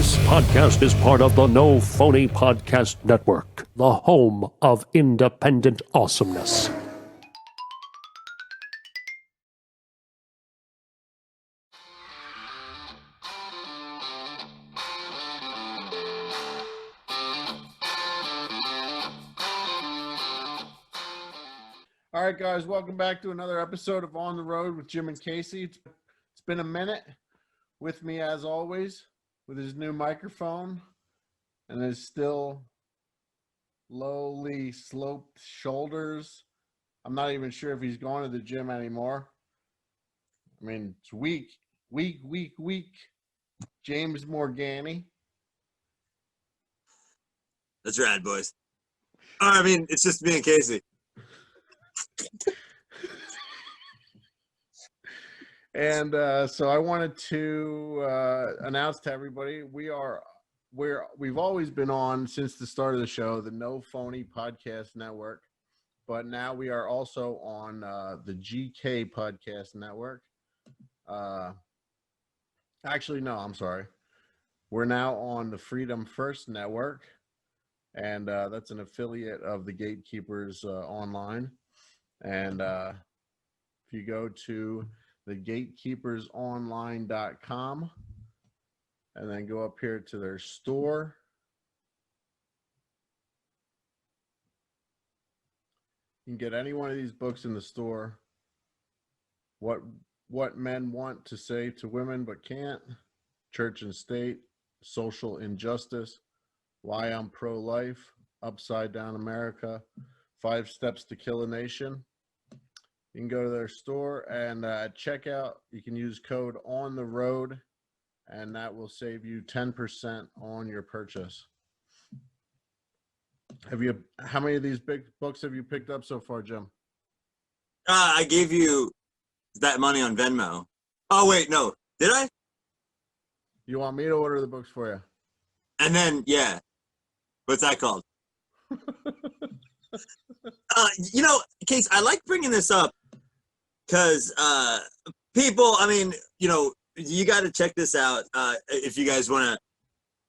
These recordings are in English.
This podcast is part of the No Phony Podcast Network, the home of independent awesomeness. All right, guys, welcome back to another episode of On the Road with Jim and Casey. It's been a minute. With me, as always, with his new microphone and his still lowly sloped shoulders. I'm not even sure if he's going to the gym anymore. I mean, it's weak. James Morgani. That's rad, boys. I mean, it's just me and Casey. And so I wanted to announce to everybody we've always been on since the start of the show, the No Phony Podcast Network, but now we are also on the GK Podcast Network. Actually, no, I'm sorry. We're now on the Freedom First Network, and that's an affiliate of the Gatekeepers Online. And if you go to thegatekeepersonline.com and then go up here to their store, you can get any one of these books in the store. What Men Want to Say to Women But Can't, Church and State, Social Injustice, Why I'm Pro-Life, Upside Down America, 5 Steps to Kill a Nation. You can go to their store, and at checkout, you can use code On The Road, and that will save you 10% on your purchase. How many of these big books have you picked up so far, Jim? I gave you that money on Venmo. Oh, wait, no. Did I? You want me to order the books for you? And then, yeah. What's that called? Case, I like bringing this up because people, I mean, you got to check this out if you guys want to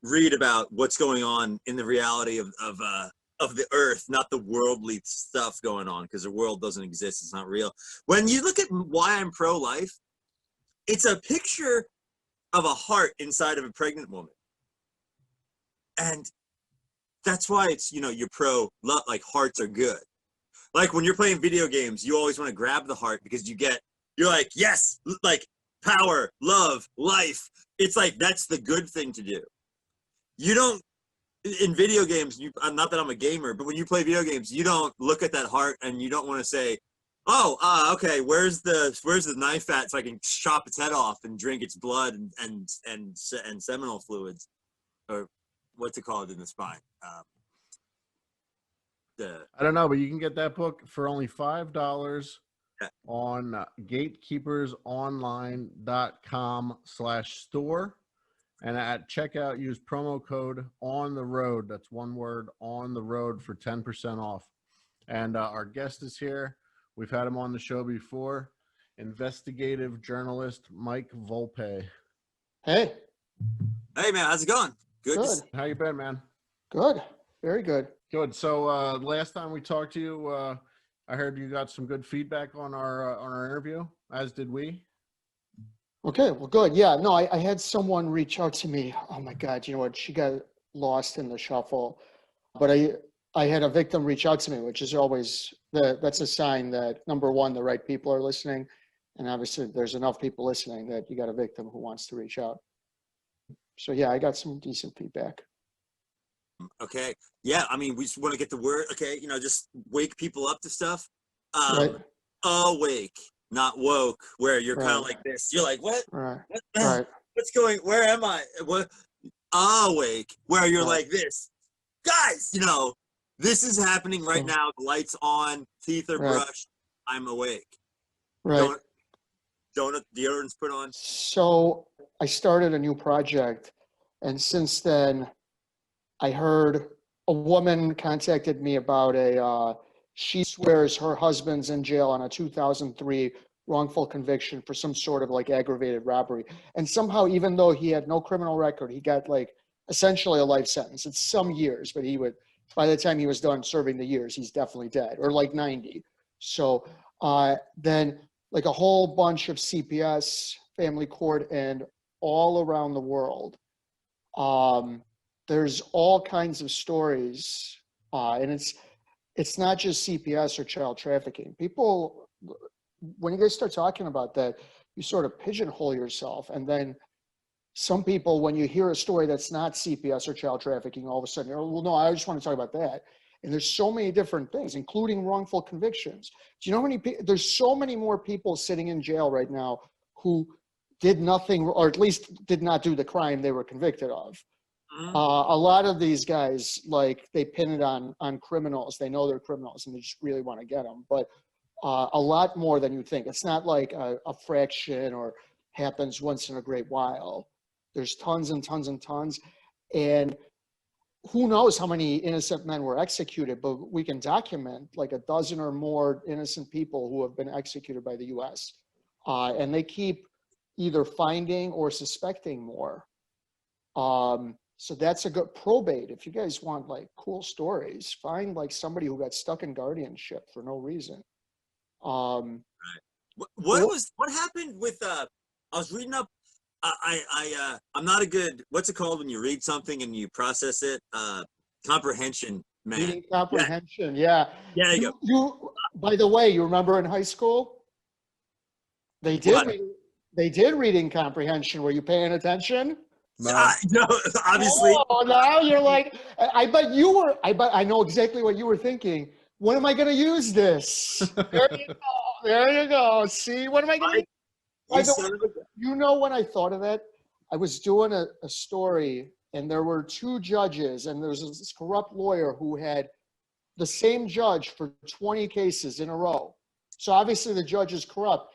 read about what's going on in the reality of the earth, not the worldly stuff going on, because the world doesn't exist. It's not real. When you look at Why I'm Pro-Life, it's a picture of a heart inside of a pregnant woman. And that's why it's, you're pro-love, like hearts are good. Like when you're playing video games, you always want to grab the heart because you're like, yes, like power, love, life. It's like, that's the good thing to do. You don't, in video games, not that I'm a gamer, but when you play video games, you don't look at that heart and you don't want to say, oh, okay, where's the knife at so I can chop its head off and drink its blood and seminal fluids, or what's it called in the spine? I don't know, but you can get that book for only $5 on gatekeepersonline.com/store. And at checkout, use promo code On The Road. That's one word, On The Road, for 10% off. And our guest is here. We've had him on the show before. Investigative journalist Mike Volpe. Hey. Hey, man. How's it going? Good. How you been, man? Good. Very good. Good. So last time we talked to you, I heard you got some good feedback on our interview, as did we. Okay, well, good. Yeah, no, I had someone reach out to me. Oh my God, you know what? She got lost in the shuffle. But I had a victim reach out to me, which is always that's a sign that, number one, the right people are listening. And obviously there's enough people listening that you got a victim who wants to reach out. So yeah, I got some decent feedback. Okay. Yeah, I mean, we just want to get the word, okay, just wake people up to stuff. Right. Awake, not woke, where you're kind of like this. You're like, what? Right. What? What's going, where am I? What? Awake, where you're like this. Guys, this is happening right now. The lights on, teeth are brushed. I'm awake. Right. Donut, deodorant's put on. So I started a new project, and since then, I heard a woman contacted me about she swears her husband's in jail on a 2003 wrongful conviction for some sort of like aggravated robbery. And somehow, even though he had no criminal record, he got like essentially a life sentence. It's some years, but he would, by the time he was done serving the years, he's definitely dead, or like 90. So then like a whole bunch of CPS, family court, and all around the world. There's all kinds of stories, and it's not just CPS or child trafficking. People, when you guys start talking about that, you sort of pigeonhole yourself. And then some people, when you hear a story that's not CPS or child trafficking, all of a sudden, you're, well, no, I just want to talk about that. And there's so many different things, including wrongful convictions. Do you know how many people, there's so many more people sitting in jail right now who did nothing, or at least did not do the crime they were convicted of. A lot of these guys, like, they pin it on criminals. They know they're criminals and they just really want to get them. But a lot more than you think. It's not like a fraction or happens once in a great while. There's tons and tons and tons. And who knows how many innocent men were executed, but we can document like a dozen or more innocent people who have been executed by the US. And they keep either finding or suspecting more. So that's a good probate. If you guys want like cool stories, find like somebody who got stuck in guardianship for no reason. What happened with I was reading up. I'm not a good, what's it called when you read something and you process it? Comprehension, man. Reading comprehension, yeah. Yeah, you by the way, you remember in high school? They did reading comprehension. Were you paying attention? No. No, obviously. Oh, now you're like, I bet you were, I know exactly what you were thinking. When am I going to use this? There you go. There you go. See, what am I going to use? You know, when I thought of that, I was doing a story and there were two judges and there was this corrupt lawyer who had the same judge for 20 cases in a row. So obviously the judge is corrupt.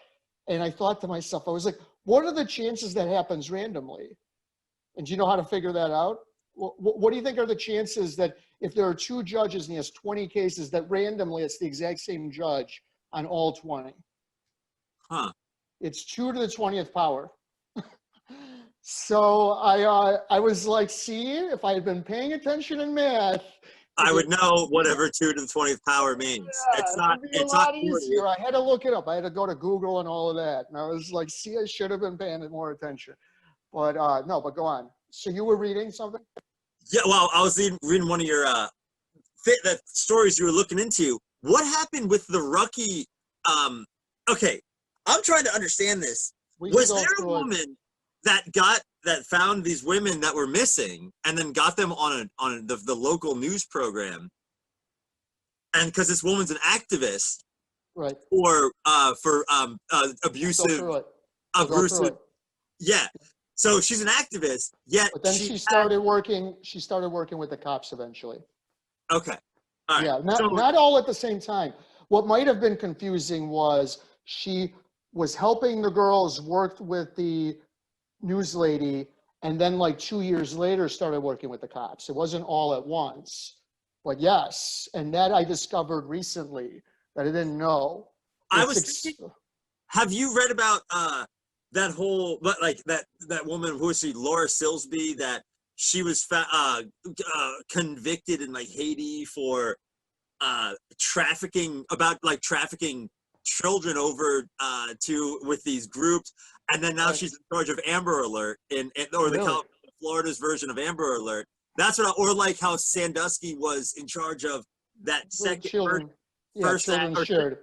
And I thought to myself, I was like, what are the chances that happens randomly? And do you know how to figure that out? What do you think are the chances that if there are two judges and he has 20 cases, that randomly it's the exact same judge on all 20? Huh. It's 2 to the 20th power. So I was like, see, if I had been paying attention in math, I would know whatever 2 to the 20th power means. Yeah, it's not a lot easier. I had to look it up. I had to go to Google and all of that. And I was like, see, I should have been paying more attention. But no, but go on. So you were reading something? Yeah, well, I was reading one of your the stories you were looking into. What happened with the rookie? Okay, I'm trying to understand this. Was there a woman that found these women that were missing and then got them on the local news program? And because this woman's an activist, right? Or for abusive. Yeah. So she's an activist, yet. But then she started working with the cops eventually. Okay. All right. Yeah, not all at the same time. What might have been confusing was she was helping the girls, worked with the news lady, and then like 2 years later started working with the cops. It wasn't all at once. But yes, and that I discovered recently that I didn't know. I was thinking, have you read about that whole, like that woman, who was she, Laura Silsby, that she was convicted in like Haiti for trafficking children over with these groups, and then now she's in charge of Amber Alert the Florida's version of Amber Alert. That's what, or like how Sandusky was in charge of that second children. first shared.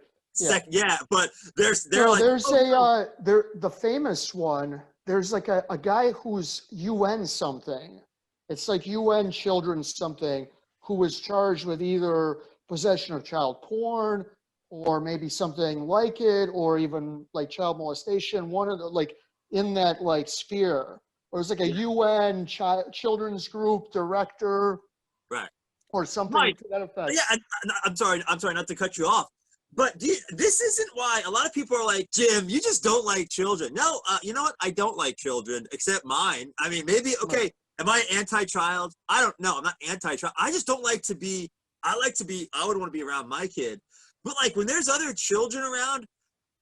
But the famous one, there's like a guy who's UN something. It's like UN children something, who was charged with either possession of child porn or maybe something like it, or even like child molestation, one of the, like in that like sphere. Or it was like a UN children's group director. Right. Or something to that effect. Yeah, I'm sorry not to cut you off. But this isn't why a lot of people are like, Jim, you just don't like children. No, you know what? I don't like children, except mine. I mean, maybe, okay, am I anti-child? I don't know. I'm not anti-child. I just don't like to be, I would want to be around my kid. But like when there's other children around,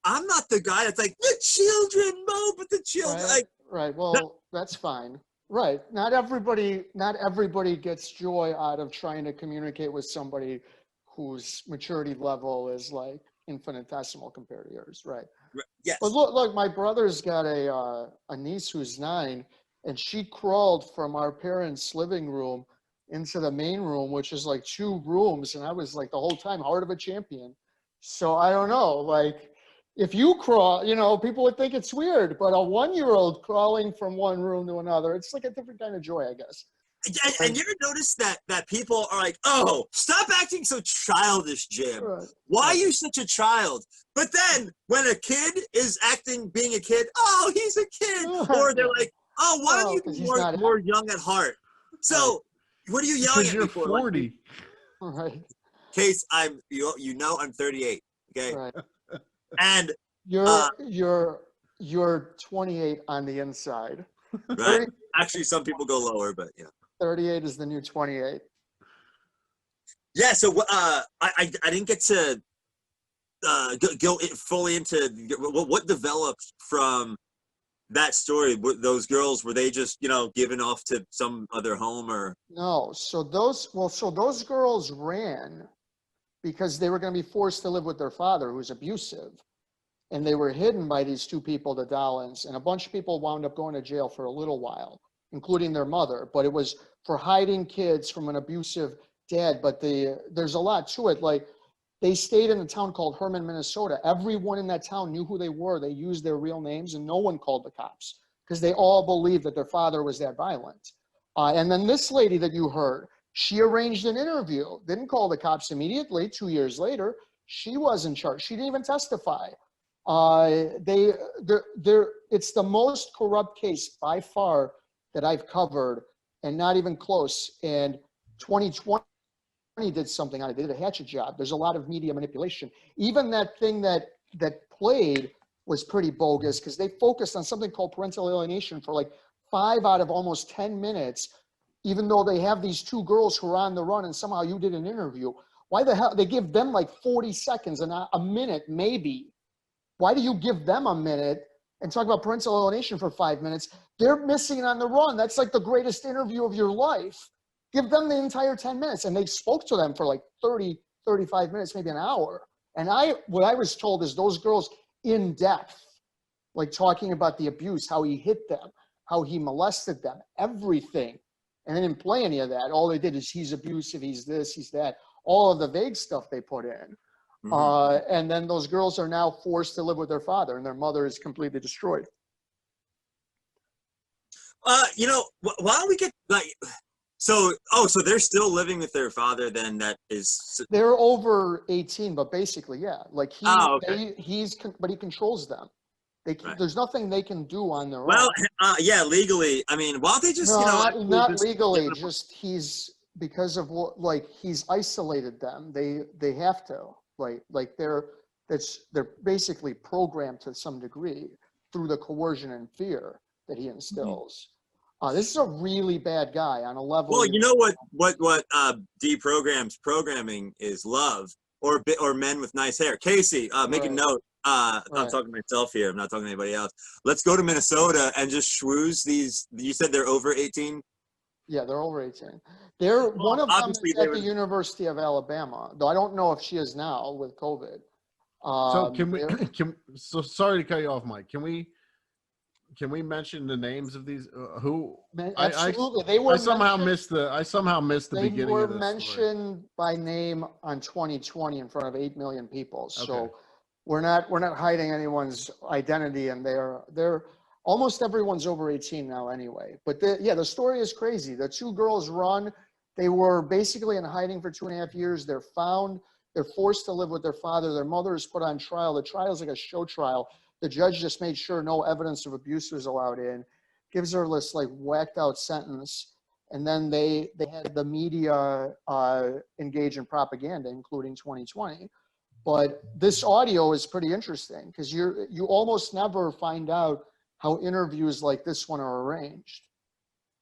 I'm not the guy that's like, the children, Mo, but the children. Right, well, that's fine. Right. Not everybody gets joy out of trying to communicate with somebody whose maturity level is like infinitesimal compared to yours. Right. Yes. But look, my brother's got a niece who's 9, and she crawled from our parents' living room into the main room, which is like 2 rooms, and I was like the whole time heart of a champion. So I don't know, like if you crawl, people would think it's weird, but a 1-year-old crawling from one room to another, it's like a different kind of joy, I guess. And you ever notice that people are like, oh, stop acting so childish, Jim. Right. Why are you such a child? But then when a kid is being a kid, oh, he's a kid. Or they're like, oh, why don't you 'cause be he's not more young at heart? So what are you yelling Because at you're me for? 40. right. Case, I'm 38. Okay. Right. And You're 28 on the inside. right. Actually, some people go lower, but yeah. 38 is the new 28. Yeah. So I didn't get to go fully into what developed from that story. Those girls, were they just given off to some other home or? No, so those girls ran because they were going to be forced to live with their father, who's abusive, and they were hidden by these 2 people, the Dollins, and a bunch of people wound up going to jail for a little while, including their mother. But it was for hiding kids from an abusive dad. But there's a lot to it. Like, they stayed in a town called Herman, Minnesota. Everyone in that town knew who they were. They used their real names, and no one called the cops because they all believed that their father was that violent. And then this lady that you heard, she arranged an interview, didn't call the cops immediately. 2 years later, she was in charge. She didn't even testify. It's the most corrupt case by far that I've covered, and not even close. And 2020 did something on it. They did a hatchet job. There's a lot of media manipulation. Even that thing that played was pretty bogus because they focused on something called parental alienation for like 5 out of almost 10 minutes, even though they have these 2 girls who are on the run and somehow you did an interview. Why the hell? They give them like 40 seconds and a minute maybe. Why do you give them a minute and talk about parental alienation for 5 minutes? They're missing on the run. That's like the greatest interview of your life. Give them the entire 10 minutes. And they spoke to them for like 30, 35 minutes, maybe an hour. And what I was told is those girls in depth, like talking about the abuse, how he hit them, how he molested them, everything. And they didn't play any of that. All they did is he's abusive, he's this, he's that. All of the vague stuff they put in. And then those girls are now forced to live with their father, and their mother is completely destroyed. Why don't we get so they're still living with their father then? They're over 18, but basically, yeah, like but he controls them. There's nothing they can do on their own. Yeah, legally. I mean, why don't they just not legally, just because of he's isolated them. They have to. Like they're basically programmed to some degree through the coercion and fear that he instills. This is a really bad guy on a level. Well, you know what deprograms programming is love or men with nice hair. Casey, make a note. I'm talking to myself here. I'm not talking to anybody else. Let's go to Minnesota and just schwooze these. You said they're over 18? Yeah, they're over 18. One of them is at the University of Alabama, though I don't know if she is now with COVID. So sorry to cut you off, Mike. Can we mention the names of these? Who? Absolutely. I somehow missed the beginning. They were mentioned by name on 2020 in front of 8 million people. So we're not hiding anyone's identity, and they're almost everyone's over 18 now anyway. But the story is crazy. The 2 girls run. They were basically in hiding for 2.5 years. They're found. They're forced to live with their father. Their mother is put on trial. The trial is like a show trial. The judge just made sure no evidence of abuse was allowed in, gives her this like whacked out sentence. And then they had the media engage in propaganda, including 2020. But this audio is pretty interesting because you almost never find out how interviews like this one are arranged.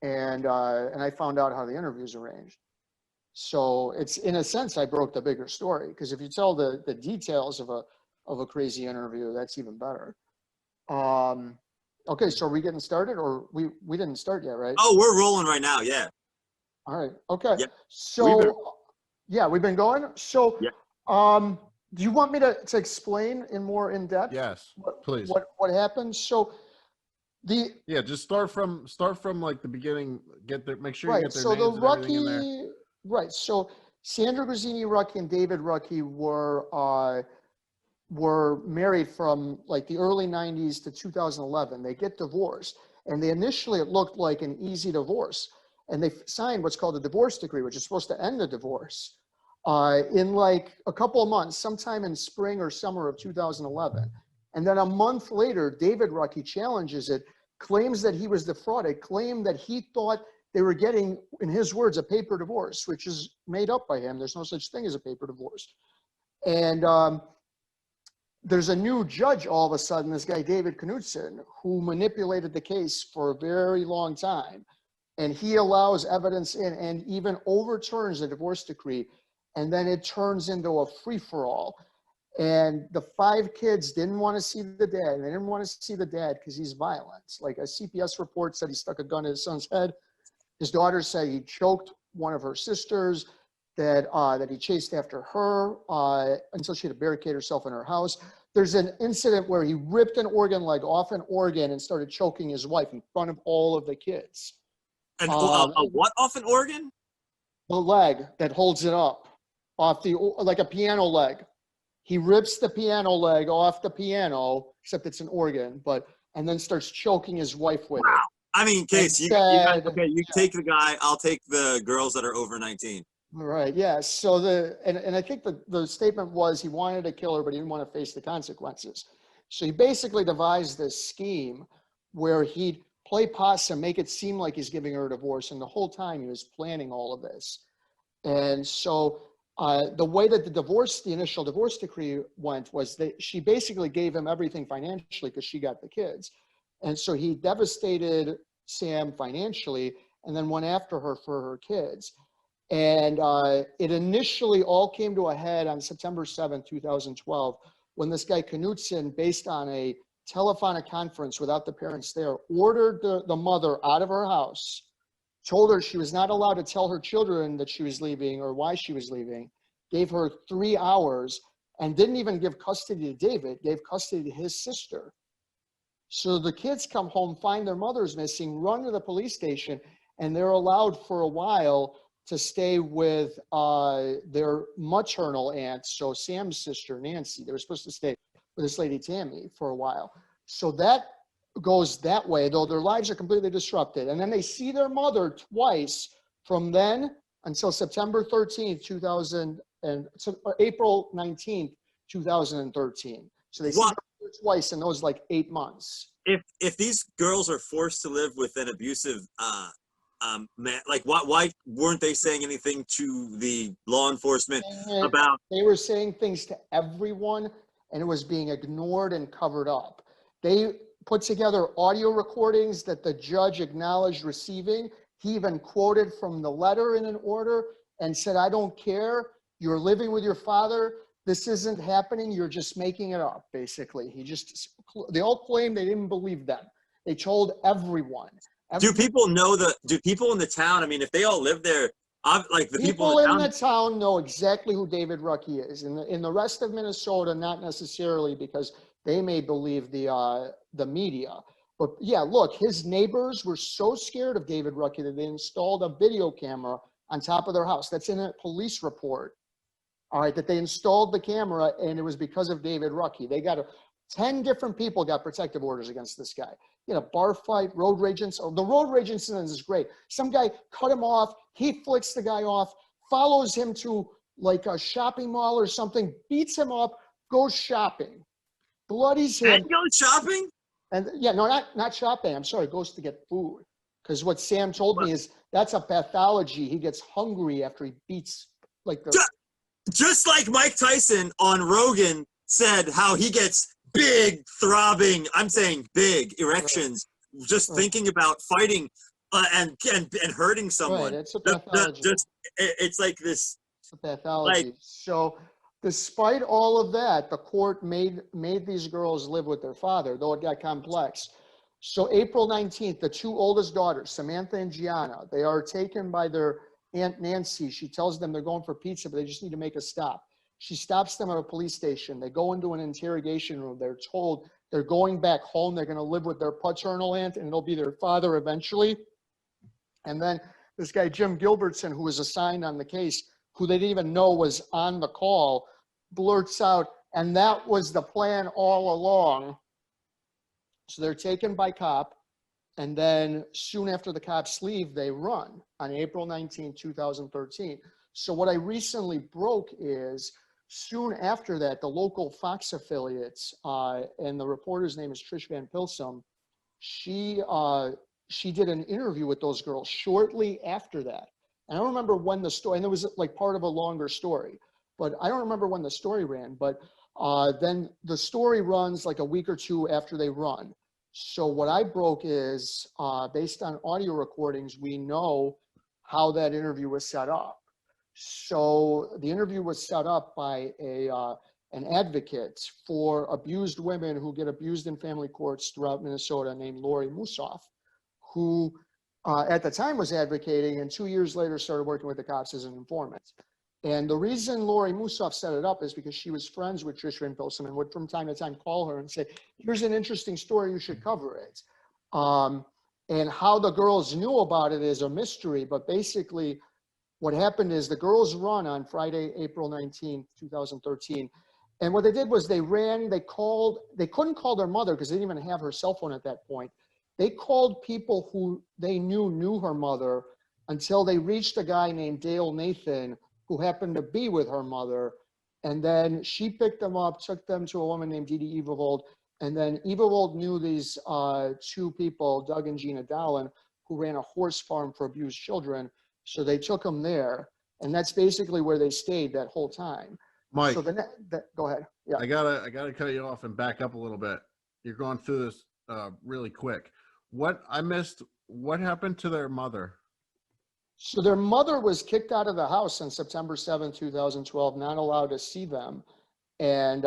And I found out how the interview's arranged. So it's, in a sense, I broke the bigger story, because if you tell the details of a crazy interview, that's even better. Okay, so are we getting started, or we didn't start yet, right? Oh, we're rolling right now. Yeah. All right. Okay. Yeah. So, yeah, we've been going. So, Yeah. do you want me to explain in more in depth? Yes, please. What happened? So, Yeah, just start from like the beginning. Get there. Make sure you right. get their So the names and everything in there. Rucky, right. So Sandra Grazzini Rucky and David Rucky were married from like the early 90s to 2011. They get divorced, and initially it looked like an easy divorce, and they signed what's called a divorce decree, which is supposed to end the divorce in like a couple of months, sometime in spring or summer of 2011. And then a month later, David Rucky challenges it, claims that he was defrauded, claimed that he thought they were getting, in his words, a paper divorce, which is made up by him. There's no such thing as a paper divorce. And there's a new judge all of a sudden, this guy, David Knudsen, who manipulated the case for a very long time. And he allows evidence in and even overturns the divorce decree. And then it turns into a free-for-all. And the 5 kids didn't want to see the dad. They didn't want to see the dad because he's violent. Like a CPS report said he stuck a gun in his son's head. His daughter said he choked one of her sisters, that he chased after her until she had to barricade herself in her house. There's an incident where he ripped an organ leg off an organ and started choking his wife in front of all of the kids. And a what off an organ? The leg that holds it up off like a piano leg. He rips the piano leg off the piano, except it's an organ, and then starts choking his wife with it. I mean, Case, you take the guy, I'll take the girls that are over 19. All right, yeah. So and I think the statement was he wanted to kill her, but he didn't want to face the consequences. So he basically devised this scheme where he'd play possum, make it seem like he's giving her a divorce, and the whole time he was planning all of this. And so the way that the initial divorce decree went was that she basically gave him everything financially because she got the kids. And so he devastated Sam financially and then went after her for her kids. And it initially all came to a head on September 7th, 2012, when this guy Knudsen, based on a telephonic conference without the parents there, ordered the mother out of her house, told her she was not allowed to tell her children that she was leaving or why she was leaving, gave her 3 hours, and didn't even give custody to David, gave custody to his sister. So the kids come home, find their mother's missing, run to the police station, and they're allowed for a while to stay with their maternal aunt, so Sam's sister, Nancy. They were supposed to stay with this lady, Tammy, for a while. So that goes that way, though their lives are completely disrupted. And then they see their mother twice from then until September 13th, April 19th, 2013. So they see her mother twice in those like 8 months. If these girls are forced to live with an abusive man, like why weren't they saying anything to the law enforcement about? They were saying things to everyone, and it was being ignored and covered up. They put together audio recordings that the judge acknowledged receiving. He even quoted from the letter in an order and said, "I don't care. You're living with your father. This isn't happening. You're just making it up," basically. They all claimed they didn't believe them. They told everyone. Do people know do people in the town, I mean, if they all live there, like the people in the town know exactly who David Rucky is. In the rest of Minnesota, not necessarily, because they may believe the media. But yeah, look, his neighbors were so scared of David Rucky that they installed a video camera on top of their house. That's in a police report. All right, that they installed the camera, and it was because of David Rucky. They got 10 different people got protective orders against this guy. Bar fight, road rage incident. The road rage incident is great. Some guy cut him off. He flicks the guy off, follows him to like a shopping mall or something, beats him up, goes shopping, bloodies him. And goes shopping? And yeah, no, not shopping. I'm sorry, goes to get food. Because what Sam told me is that's a pathology. He gets hungry after he beats like the. Just like Mike Tyson on Rogan said how he gets big, throbbing, I'm saying big erections, just thinking about fighting and hurting someone. Right, it's a pathology. It's like this. It's a pathology. So despite all of that, the court made these girls live with their father, though it got complex. So April 19th, the two oldest daughters, Samantha and Gianna, they are taken by their Aunt Nancy. She tells them they're going for pizza, but they just need to make a stop. She stops them at a police station. They go into an interrogation room. They're told they're going back home. They're going to live with their paternal aunt, and it'll be their father eventually. And then this guy, Jim Gilbertson, who was assigned on the case, who they didn't even know was on the call, blurts out, and that was the plan all along. So they're taken by cop, and then soon after the cops leave, they run on April 19, 2013. So what I recently broke is soon after that, the local Fox affiliates, and the reporter's name is Trish Van Pilsum, she did an interview with those girls shortly after that. And I don't remember when the story, and it was like part of a longer story, but I don't remember when the story ran, but then the story runs like a week or two after they run. So what I broke is, based on audio recordings, we know how that interview was set up. So the interview was set up by an advocate for abused women who get abused in family courts throughout Minnesota named Lori Musoff, who at the time was advocating and 2 years later started working with the cops as an informant. And the reason Lori Musoff set it up is because she was friends with Trish Van Pilsum and would from time to time call her and say, here's an interesting story, you should cover it. And how the girls knew about it is a mystery, but basically what happened is the girls run on Friday, April 19, 2013. And what they did was they couldn't call their mother because they didn't even have her cell phone at that point. They called people who they knew her mother until they reached a guy named Dale Nathan, who happened to be with her mother. And then she picked them up, took them to a woman named Dee Dee Evervold. And then Evervold knew these two people, Doug and Gina Dallin, who ran a horse farm for abused children. So they took them there. And that's basically where they stayed that whole time. Mike, so go ahead. Yeah. I gotta cut you off and back up a little bit. You're going through this really quick. What happened to their mother? So their mother was kicked out of the house on September 7, 2012, not allowed to see them. And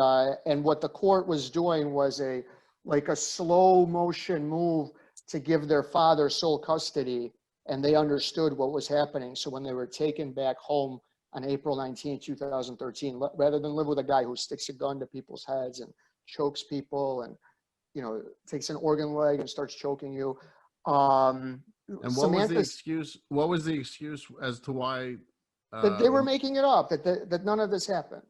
what the court was doing was a slow motion move to give their father sole custody, and they understood what was happening. So when they were taken back home on April 19, 2013, rather than live with a guy who sticks a gun to people's heads and chokes people and, takes an organ leg and starts choking you. And what was the excuse? What was the excuse as to why? That they were making it up, that none of this happened.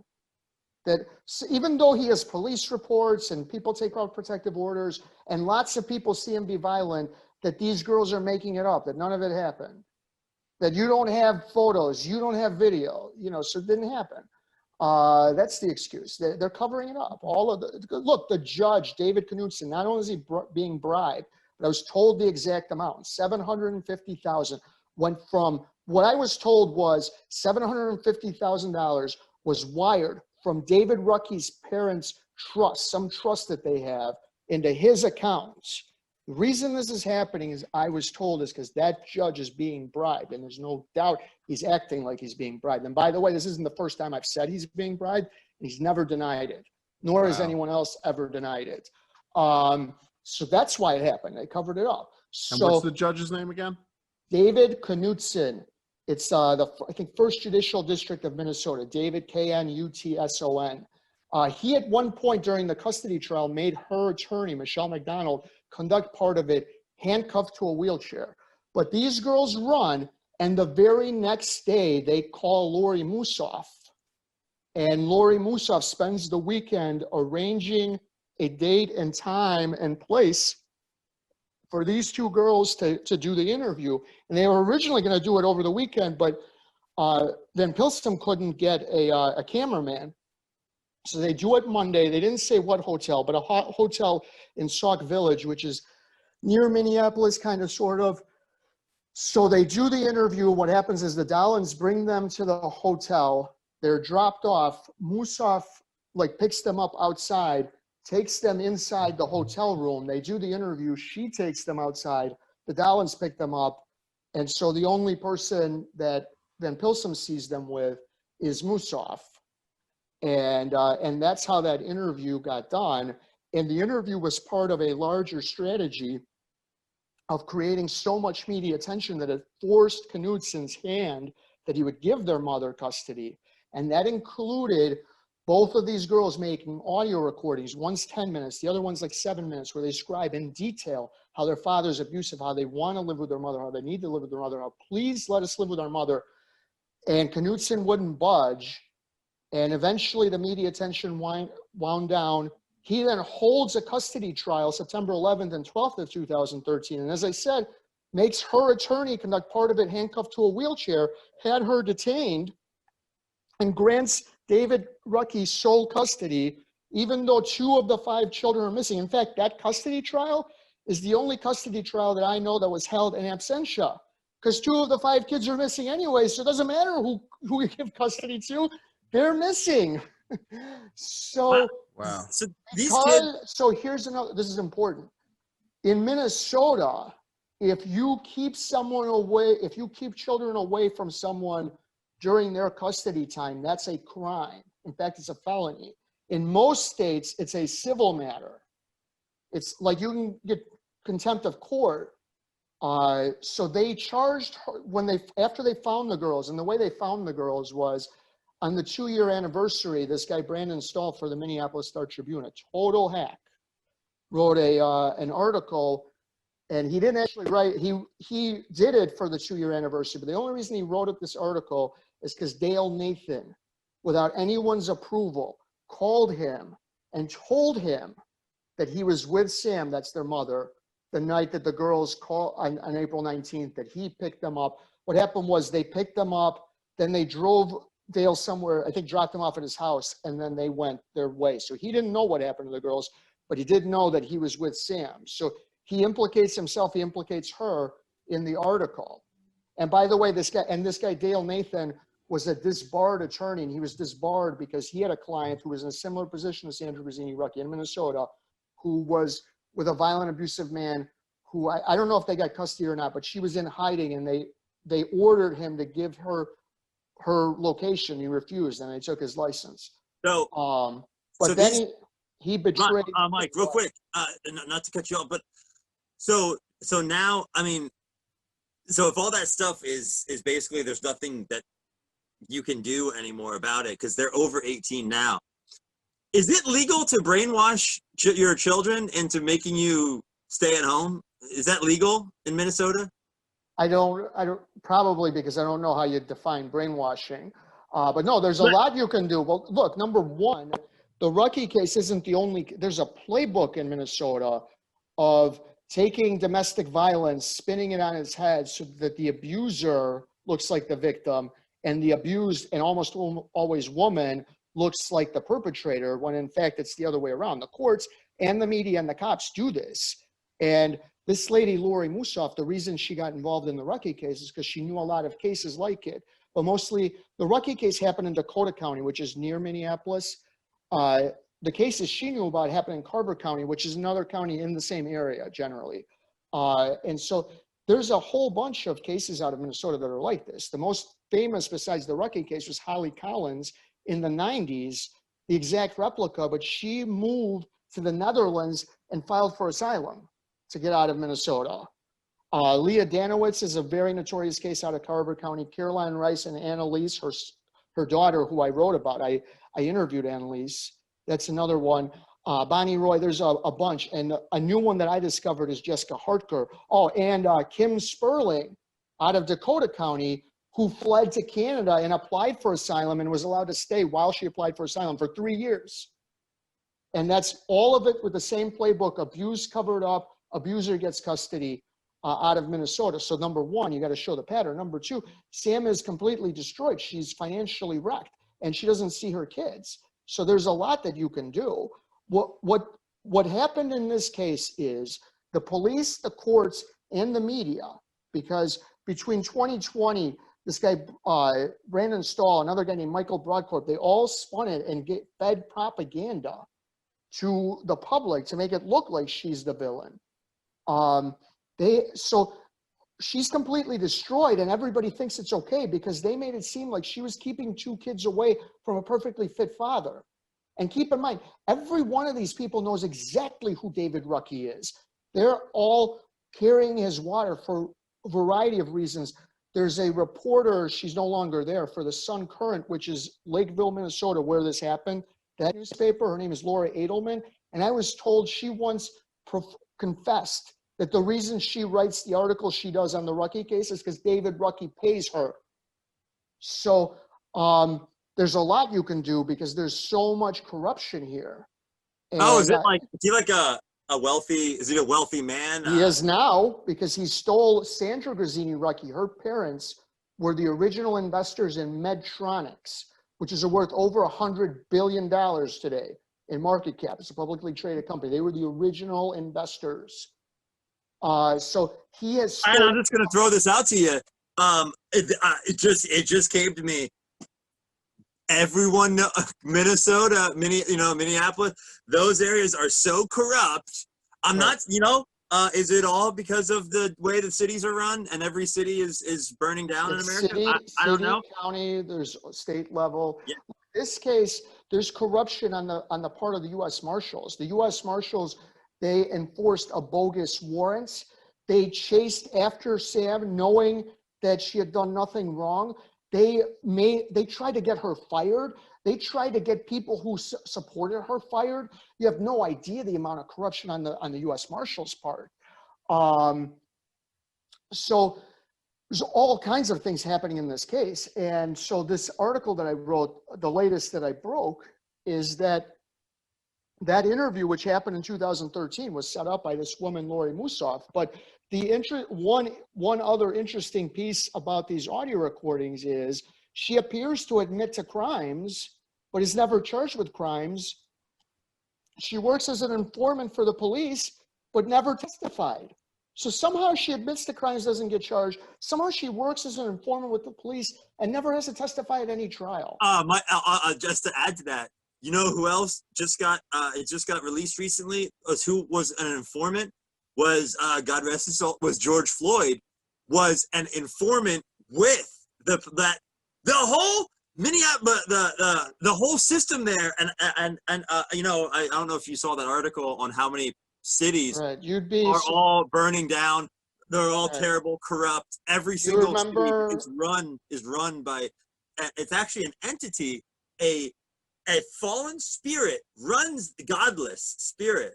That even though he has police reports and people take out protective orders and lots of people see him be violent, that these girls are making it up, that none of it happened. That you don't have photos, you don't have video, so it didn't happen. That's the excuse. They're covering it up. Look, the judge, David Knudsen, not only is he being bribed, but I was told the exact amount, $750,000 went from, what I was told was $750,000 was wired from David Rucky's parents' trust, some trust that they have, into his accounts. The reason this is happening is I was told is because that judge is being bribed, and there's no doubt he's acting like he's being bribed. And by the way, this isn't the first time I've said he's being bribed. He's never denied it, nor has anyone else ever denied it. So that's why it happened. They covered it up. And what's the judge's name again? David Knudsen. It's I think First Judicial District of Minnesota. David Knutson. He at one point during the custody trial made her attorney, Michelle McDonald, conduct part of it handcuffed to a wheelchair. But these girls run, and the very next day they call Lori Musoff. And Lori Musoff spends the weekend arranging a date and time and place for these two girls to do the interview. And they were originally going to do it over the weekend, but Van Pilsum couldn't get a cameraman. So they do it Monday. They didn't say what hotel, but a hotel in Sauk Village, which is near Minneapolis, kind of, sort of. So they do the interview. What happens is the Dallins bring them to the hotel. They're dropped off. Musoff picks them up outside, takes them inside the hotel room. They do the interview. She takes them outside. The Dallins pick them up. And so the only person that Van Pilsum sees them with is Musoff. And that's how that interview got done. And the interview was part of a larger strategy of creating so much media attention that it forced Knutson's hand that he would give their mother custody. And that included both of these girls making audio recordings. One's 10 minutes, the other one's like 7 minutes, where they describe in detail how their father's abusive, how they want to live with their mother, how they need to live with their mother, how please let us live with our mother. And Knutson wouldn't budge. And eventually the media attention wound down. He then holds a custody trial September 11th and 12th of 2013. And as I said, makes her attorney conduct part of it handcuffed to a wheelchair, had her detained, and grants David Rucky sole custody, even though 2 of the 5 children are missing. In fact, that custody trial is the only custody trial that I know that was held in absentia, because 2 of the 5 kids are missing anyway, so it doesn't matter who you give custody to, they're missing. So, Wow. So these kids, so here's another, this is important. In Minnesota, if you keep someone away, if you keep children away from someone during their custody time, that's a crime. In fact, it's a felony. In most states, it's a civil matter. It's like you can get contempt of court. So they charged her after they found the girls, and the way they found the girls was on the 2-year anniversary. This guy Brandon Stahl for the Minneapolis Star Tribune, a total hack, wrote an article, and he didn't actually write. He did it for the 2-year anniversary, but the only reason he wrote this article is because Dale Nathan, without anyone's approval, called him and told him that he was with Sam, that's their mother, the night that the girls called on April 19th, that he picked them up. What happened was they picked them up, then they drove Dale somewhere, I think dropped them off at his house, and then they went their way. So he didn't know what happened to the girls, but he did know that he was with Sam. So he implicates himself, he implicates her in the article. And by the way, this guy Dale Nathan was a disbarred attorney, and he was disbarred because he had a client who was in a similar position as Sandra Grazzini Rucky in Minnesota, who was with a violent, abusive man who I don't know if they got custody or not, but she was in hiding, and they ordered him to give her location. He refused, and they took his license. So, but so then these, he betrayed. Mike, real quick, not to cut you off, but so now, I mean, so if all that stuff is basically there's nothing that you can do anymore about it because they're over 18 now. Is it legal to brainwash your children into making you stay at home? Is that legal in Minnesota? I don't probably, because I don't know how you define brainwashing. But no, there's a lot you can do. Well, look, number one, the Rucky case isn't the only, there's a playbook in Minnesota of taking domestic violence, spinning it on its head so that the abuser looks like the victim and the abused, and almost always woman, looks like the perpetrator, when in fact it's the other way around. The courts and the media and the cops do this. And this lady, Lori Musoff, the reason she got involved in the Rucky case is because she knew a lot of cases like it. But mostly the Rucky case happened in Dakota County, which is near Minneapolis. The cases she knew about happened in Carver County, which is another county in the same area generally. And so there's a whole bunch of cases out of Minnesota that are like this. The most famous besides the Rucky case was Holly Collins in the 90s, the exact replica, but she moved to the Netherlands and filed for asylum to get out of Minnesota. Leah Danowitz is a very notorious case out of Carver County. Caroline Rice and Annalise, her daughter, who I wrote about. I interviewed Annalise. That's another one. Bonnie Roy, there's a bunch. And a new one that I discovered is Jessica Hartker. Oh, and Kim Sperling out of Dakota County, who fled to Canada and applied for asylum and was allowed to stay while she applied for asylum for 3 years. And that's all of it with the same playbook: abuse covered up, abuser gets custody out of Minnesota. So number one, you got to show the pattern. Number two, Sam is completely destroyed. She's financially wrecked and she doesn't see her kids. So there's a lot that you can do. What happened in this case is the police, the courts, and the media, because between 2020, this guy, Brandon Stahl, another guy named Michael Broadcourt, they all spun it and fed propaganda to the public to make it look like she's the villain. So she's completely destroyed, and everybody thinks it's okay because they made it seem like she was keeping 2 kids away from a perfectly fit father. And keep in mind, every one of these people knows exactly who David Rucky is. They're all carrying his water for a variety of reasons. There's a reporter, she's no longer there, for the Sun Current, which is Lakeville, Minnesota, where this happened. That newspaper, her name is Laura Edelman, and I was told she once confessed that the reason she writes the article she does on the Rucky case is because David Rucky pays her. So there's a lot you can do because there's so much corruption here. And is he like a wealthy, is he a wealthy man? He is now, because he stole Sandra Grazzini Rucky. Her parents were the original investors in Medtronics, which is worth over $100 billion today in market cap. It's a publicly traded company. They were the original investors. So he has. And I'm just going to throw this out to you. It just came to me. Everyone know Minnesota, Minneapolis, those areas are so corrupt. I'm not, is it all because of the way the cities are run and every city is burning down in America? I don't know. County, there's state level. Yeah. In this case, there's corruption on the part of the U.S. Marshals. The U.S. Marshals, they enforced a bogus warrants. They chased after Sam, knowing that she had done nothing wrong. They tried to get her fired. They tried to get people who supported her fired. You have no idea the amount of corruption on the U.S. Marshals part. So there's all kinds of things happening in this case. And so this article that I wrote, the latest that I broke, is that interview, which happened in 2013, was set up by this woman, Lori Musoff. But the one other interesting piece about these audio recordings is she appears to admit to crimes, but is never charged with crimes. She works as an informant for the police, but never testified. So somehow she admits to crimes, doesn't get charged. Somehow she works as an informant with the police and never has to testify at any trial. Just to add to that, you know who else just got released recently? Who was an informant? Was God rest his soul? Was George Floyd? Was an informant with the whole Minneapolis, the whole system there, and I don't know if you saw that article on how many cities are all burning down. They're all terrible, corrupt. Every single city is run by. It's actually an entity. A fallen spirit runs, godless spirit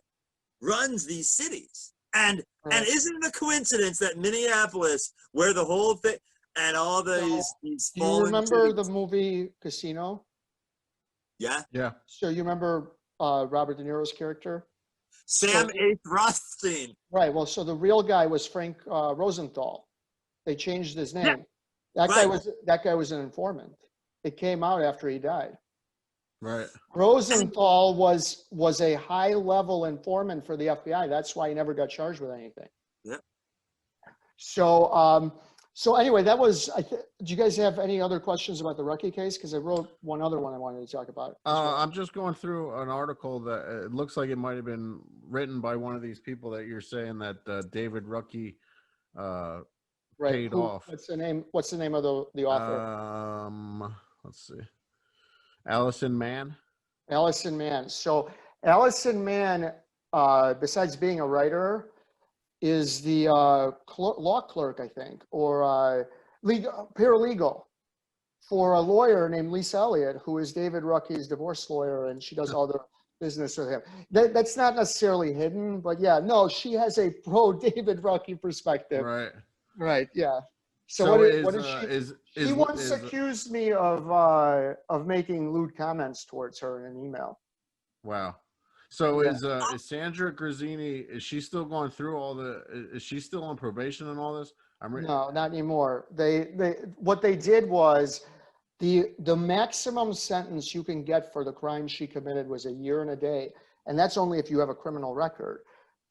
runs these cities. And isn't it a coincidence that Minneapolis, where the whole thing and all these fallen. You remember cities, the movie Casino? Yeah. Yeah. So you remember Robert De Niro's character? Sam H. Rothstein. Right. Well, so the real guy was Frank Rosenthal. They changed his name. Yeah. That guy was an informant. It came out after he died. Right. Rosenthal was a high-level informant for the FBI. That's why he never got charged with anything. Yeah. So anyway, that was. Do you guys have any other questions about the Rucky case? Because I wrote one other one I wanted to talk about. I'm just going through an article that it looks like it might have been written by one of these people that you're saying that David Rucky paid off. What's the name? What's the name of the author? Let's see. Allison Mann. Allison Mann. So Allison Mann, besides being a writer, is the law clerk, I think, or paralegal for a lawyer named Lisa Elliott, who is David Rucky's divorce lawyer, and she does all the business with him. That's not necessarily hidden, but yeah, no, she has a pro David Rucky perspective. Right. Right. Yeah. So what is she? He once accused me of making lewd comments towards her in an email. Wow. So is Sandra Grazzini, is she still going through is she still on probation and all this? No, not anymore. What they did was the maximum sentence you can get for the crime she committed was 1 year and a day. And that's only if you have a criminal record.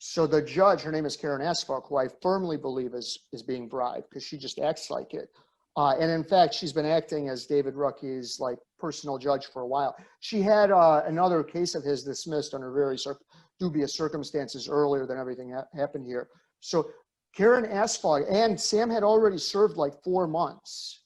So the judge, her name is Karen Asfalk, who I firmly believe is being bribed because she just acts like it. And in fact, she's been acting as David Rucky's personal judge for a while. She had another case of his dismissed under very dubious circumstances earlier than everything happened here. So Karen Asfalk, and Sam had already served 4 months.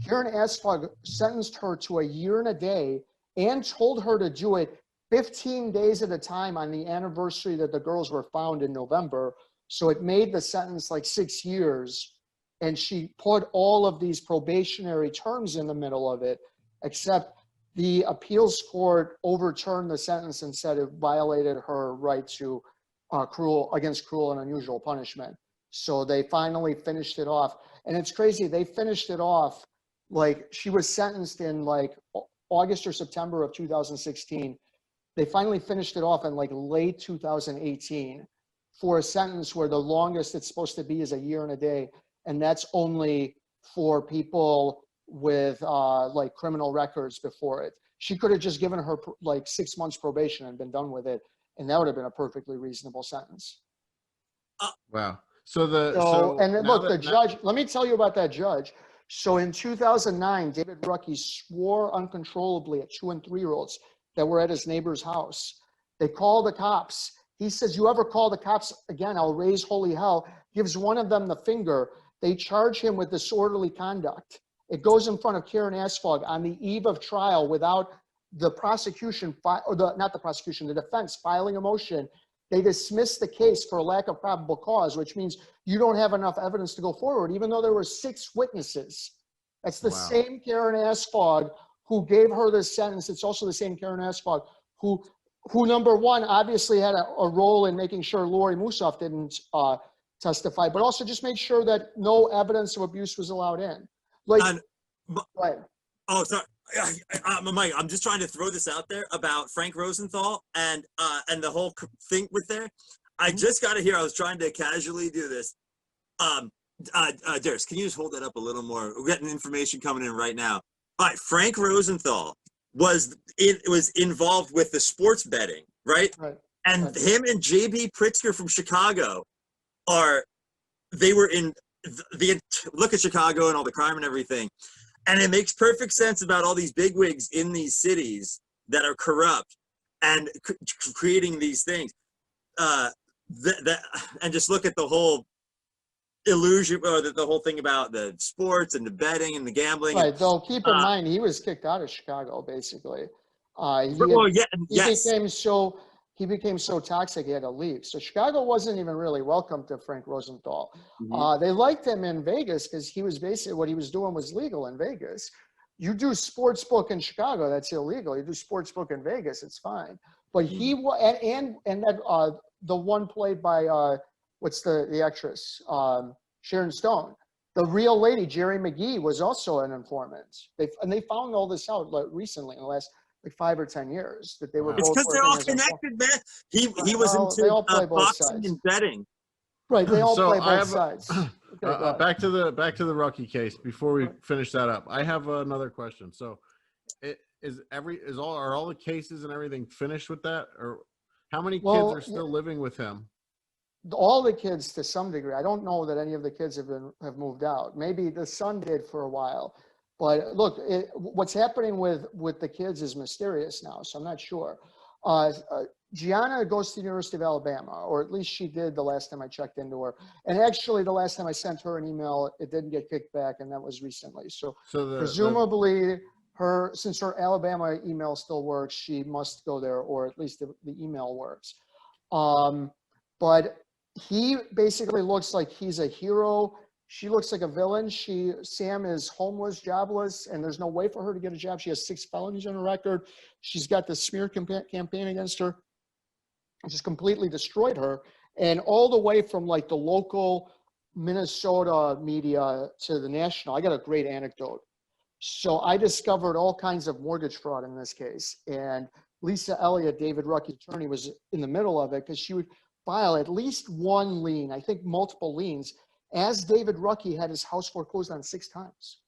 Karen Asfalk sentenced her to 1 year and a day and told her to do it 15 days at a time on the anniversary that the girls were found in November, So it made the sentence like 6 years. And she put all of these probationary terms in the middle of it, except the appeals court overturned the sentence and said it violated her right to cruel and unusual punishment. So they finally finished it off. And it's crazy. They finished it off like she was sentenced in like August or September of 2016. They finally finished it off in like late 2018 for a sentence where the longest it's supposed to be is a year and a day. And that's only for people with like criminal records before it. She could have just given her like 6 months probation and been done with it. And that would have been a perfectly reasonable sentence. Wow. The judge, let me tell you about that judge. So in 2009, David Rucky swore uncontrollably at 2 and 3-year-olds that were at his neighbor's house. They called the cops. He says, "You ever call the cops again, I'll raise holy hell." Gives one of them the finger. They charge him with disorderly conduct. It goes in front of Karen Asfog on the eve of trial without the prosecution, the defense filing a motion. They dismiss the case for a lack of probable cause, which means you don't have enough evidence to go forward, even though there were 6 witnesses. That's the same Karen Asfog who gave her this sentence. It's also the same Karen Asfog who number one, obviously had a role in making sure Lori Musoff didn't testify, but also just made sure that no evidence of abuse was allowed in. Right. Oh, sorry. Mike, I'm just trying to throw this out there about Frank Rosenthal and the whole thing with there. I just got to hear. I was trying to casually do this. Darius, can you just hold that up a little more? We're getting information coming in right now. All right, Frank Rosenthal was involved with the sports betting, right? Right. And him and JB Pritzker from Chicago they were in the look at Chicago and all the crime and everything. And it makes perfect sense about all these bigwigs in these cities that are corrupt and creating these things. And just look at the whole illusion, or the whole thing about the sports and the betting and the gambling. Right. Though keep in mind, he was kicked out of Chicago, basically. He became so toxic he had to leave. So Chicago wasn't even really welcome to Frank Rosenthal. Mm-hmm. They liked him in Vegas because he was basically, what he was doing was legal in Vegas. You do sports book in Chicago, that's illegal. You do sports book in Vegas, it's fine. But he the one played by what's the actress, Sharon Stone. The real lady, Jerry McGee, was also an informant. They found all this out recently in the last 5 or 10 years that they were. It's both because they're all connected, man. He was into boxing and betting. Right, they all play both sides. Back to the Rucky case. Before we finish that up, I have another question. So, are all the cases and everything finished with that, or how many kids are still living with him? All the kids to some degree. I don't know that any of the kids have moved out. Maybe the son did for a while. But look, what's happening with the kids is mysterious now, so I'm not sure. Gianna goes to the University of Alabama, or at least she did the last time I checked into her. And actually, the last time I sent her an email, it didn't get kicked back, and that was recently. So presumably, since her Alabama email still works, she must go there, or at least the email works. But he basically looks like he's a hero. She looks like a villain. Sam is homeless, jobless, and there's no way for her to get a job. She has 6 felonies on her record. She's got the smear campaign against her. It just completely destroyed her. And all the way from like the local Minnesota media to the national, I got a great anecdote. So I discovered all kinds of mortgage fraud in this case. And Lisa Elliott, David Rucky's attorney, was in the middle of it because she would file at least one lien, I think multiple liens, as David Rucky had his house foreclosed on 6 times.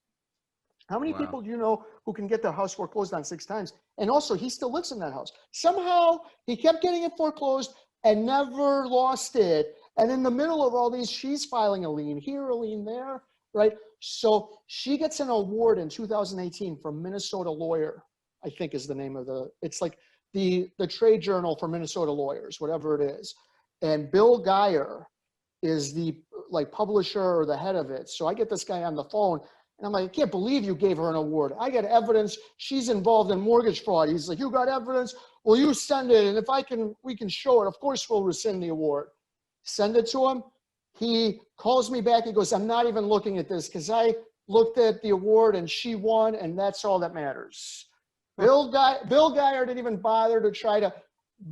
How many people do you know who can get their house foreclosed on 6 times? And also, he still lives in that house. Somehow, he kept getting it foreclosed and never lost it. And in the middle of all these, she's filing a lien here, a lien there, right? So she gets an award in 2018 from Minnesota Lawyer, I think is the name of it's like the trade journal for Minnesota lawyers, whatever it is. And Bill Geyer is the publisher or the head of it. So I get this guy on the phone and I'm like, I can't believe you gave her an award. I got evidence she's involved in mortgage fraud. He's like, you got evidence? Well, you send it. And if we can show it, of course we'll rescind the award. send it to him. He calls me back. He goes, I'm not even looking at this because I looked at the award and she won, and that's all that matters. Bill Geyer didn't even bother to try to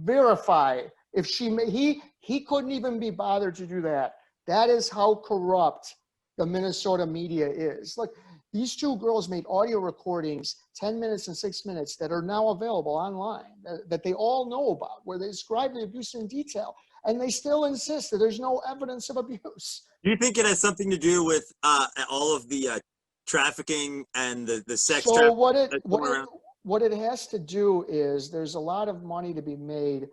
verify if he couldn't even be bothered to do that. That is how corrupt the Minnesota media is. Look, these two girls made audio recordings, 10 minutes and 6 minutes, that are now available online, that they all know about, where they describe the abuse in detail. And they still insist that there's no evidence of abuse. Do you think it has something to do with all of the trafficking and the sex So trafficking? what it has to do is there's a lot of money to be made